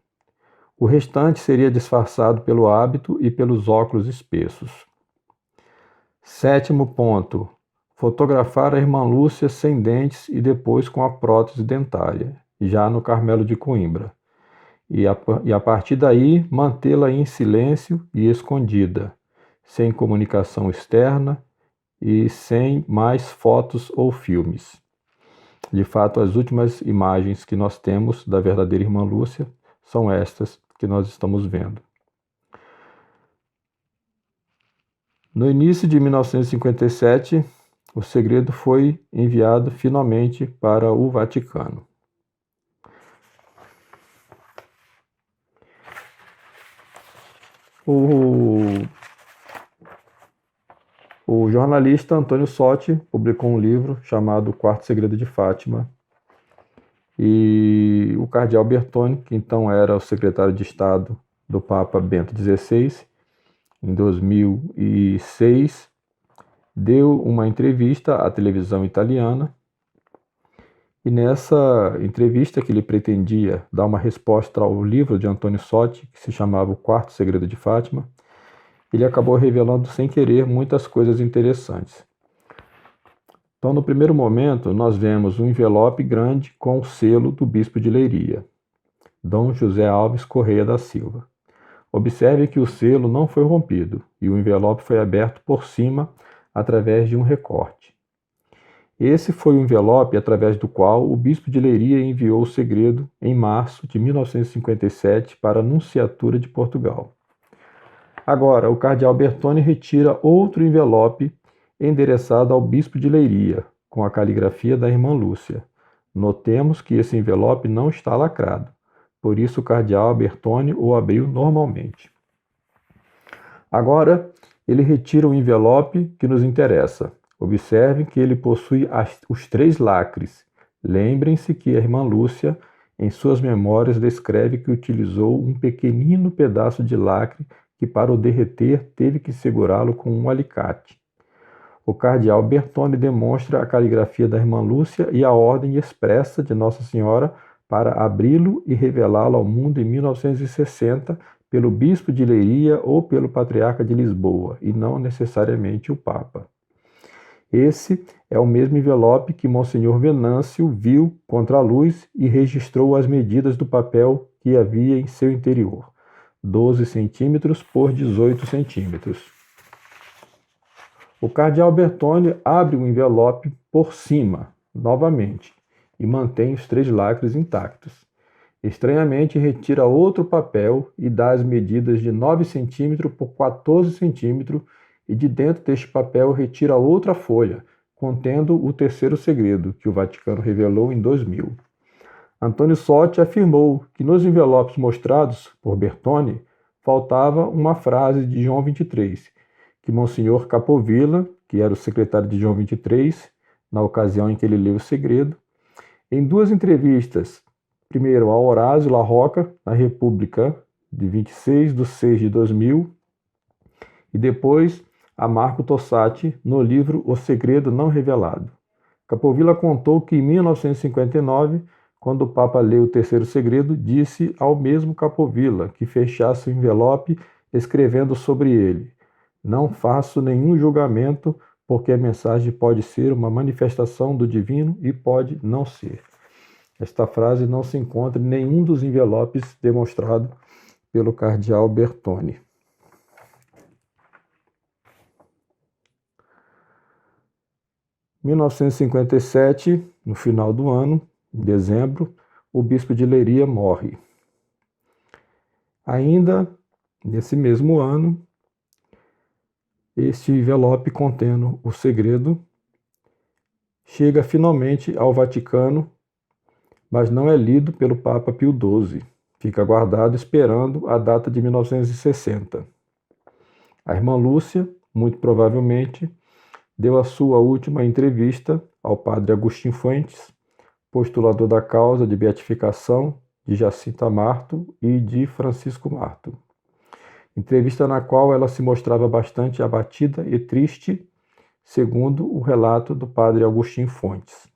O restante seria disfarçado pelo hábito e pelos óculos espessos. Sétimo ponto, fotografar a irmã Lúcia sem dentes e depois com a prótese dentária, já no Carmelo de Coimbra. E a partir daí, mantê-la em silêncio e escondida, sem comunicação externa e sem mais fotos ou filmes. De fato, as últimas imagens que nós temos da verdadeira irmã Lúcia são estas que nós estamos vendo. No início de 1957, o segredo foi enviado finalmente para o Vaticano. O jornalista Antônio Sotti publicou um livro chamado O Quarto Segredo de Fátima. E o cardeal Bertone, que então era o secretário de Estado do Papa Bento XVI, em 2006, deu uma entrevista à televisão italiana. E nessa entrevista que ele pretendia dar uma resposta ao livro de Antônio Sotti, que se chamava O Quarto Segredo de Fátima, ele acabou revelando sem querer muitas coisas interessantes. Então, no primeiro momento, nós vemos um envelope grande com o selo do bispo de Leiria, Dom José Alves Correia da Silva. Observe que o selo não foi rompido e o envelope foi aberto por cima através de um recorte. Esse foi o envelope através do qual o bispo de Leiria enviou o segredo em março de 1957 para a Nunciatura de Portugal. Agora, o cardeal Bertone retira outro envelope endereçado ao bispo de Leiria, com a caligrafia da irmã Lúcia. Notemos que esse envelope não está lacrado, por isso o cardeal Bertone o abriu normalmente. Agora, ele retira o envelope que nos interessa. Observem que ele possui os 3 lacres. Lembrem-se que a irmã Lúcia, em suas memórias, descreve que utilizou um pequenino pedaço de lacre que, para o derreter, teve que segurá-lo com um alicate. O cardeal Bertone demonstra a caligrafia da irmã Lúcia e a ordem expressa de Nossa Senhora para abri-lo e revelá-lo ao mundo em 1960 pelo bispo de Leiria ou pelo patriarca de Lisboa, e não necessariamente o Papa. Esse é o mesmo envelope que Monsenhor Venâncio viu contra a luz e registrou as medidas do papel que havia em seu interior, 12 centímetros por 18 centímetros. O cardeal Bertone abre o envelope por cima, novamente, e mantém os 3 lacres intactos. Estranhamente, retira outro papel e dá as medidas de 9 centímetros por 14 centímetros e de dentro deste papel retira outra folha, contendo o terceiro segredo, que o Vaticano revelou em 2000. Antônio Sotti afirmou que nos envelopes mostrados por Bertone faltava uma frase de João 23, que Monsenhor Capovilla, que era o secretário de João 23, na ocasião em que ele leu o segredo, em 2 entrevistas, primeiro a Horácio La Rocca, na República, de 26 de 6 de 2000, e depois a Marco Tossati, no livro O Segredo Não Revelado. Capovilla contou que em 1959, quando o Papa leu o terceiro segredo, disse ao mesmo Capovilla que fechasse o envelope escrevendo sobre ele: "Não faço nenhum julgamento, porque a mensagem pode ser uma manifestação do divino e pode não ser." Esta frase não se encontra em nenhum dos envelopes demonstrado pelo cardeal Bertone. Em 1957, no final do ano, em dezembro, o bispo de Leiria morre. Ainda nesse mesmo ano, este envelope contendo o segredo chega finalmente ao Vaticano, mas não é lido pelo Papa Pio XII. Fica guardado esperando a data de 1960. A irmã Lúcia, muito provavelmente, deu a sua última entrevista ao padre Agostinho Fuentes, postulador da causa de beatificação de Jacinta Marto e de Francisco Marto. Entrevista na qual ela se mostrava bastante abatida e triste, segundo o relato do padre Agostinho Fuentes.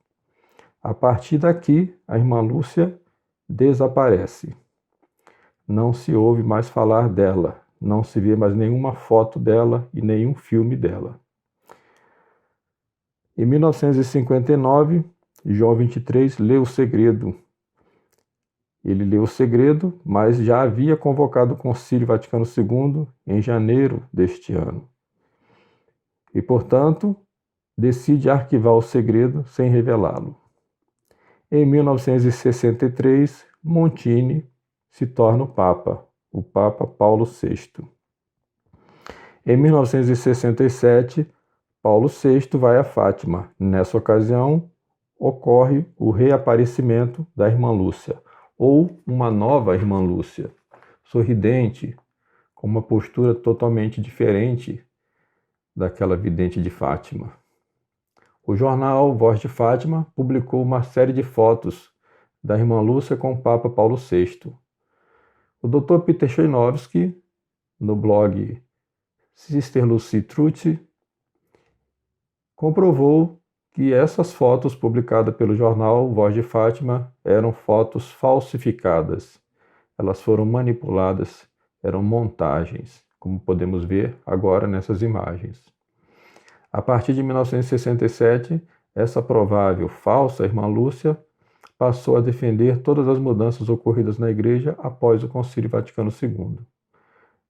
A partir daqui, a irmã Lúcia desaparece. Não se ouve mais falar dela, não se vê mais nenhuma foto dela e nenhum filme dela. Em 1959, João 23 leu o segredo. Ele leu o segredo, mas já havia convocado o Concílio Vaticano II em janeiro deste ano. E, portanto, decide arquivar o segredo sem revelá-lo. Em 1963, Montini se torna o Papa Paulo VI. Em 1967, Paulo VI vai a Fátima. Nessa ocasião, ocorre o reaparecimento da irmã Lúcia, ou uma nova irmã Lúcia, sorridente, com uma postura totalmente diferente daquela vidente de Fátima. O jornal Voz de Fátima publicou uma série de fotos da irmã Lúcia com o Papa Paulo VI. O Dr. Peter Chojnowski, no blog Sister Lucy Truth, comprovou que essas fotos publicadas pelo jornal Voz de Fátima eram fotos falsificadas. Elas foram manipuladas, eram montagens, como podemos ver agora nessas imagens. A partir de 1967, essa provável falsa irmã Lúcia passou a defender todas as mudanças ocorridas na Igreja após o Concílio Vaticano II.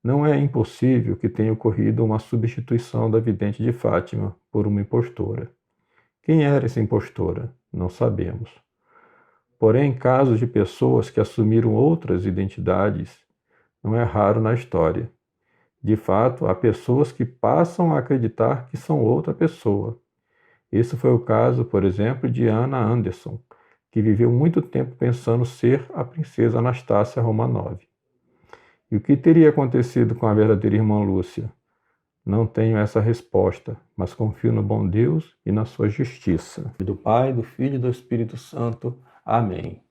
Não é impossível que tenha ocorrido uma substituição da vidente de Fátima por uma impostora. Quem era essa impostora? Não sabemos. Porém, casos de pessoas que assumiram outras identidades não é raro na história. De fato, há pessoas que passam a acreditar que são outra pessoa. Esse foi o caso, por exemplo, de Anna Anderson, que viveu muito tempo pensando ser a princesa Anastácia Romanov. E o que teria acontecido com a verdadeira irmã Lúcia? Não tenho essa resposta, mas confio no bom Deus e na sua justiça. Do Pai, do Filho e do Espírito Santo. Amém.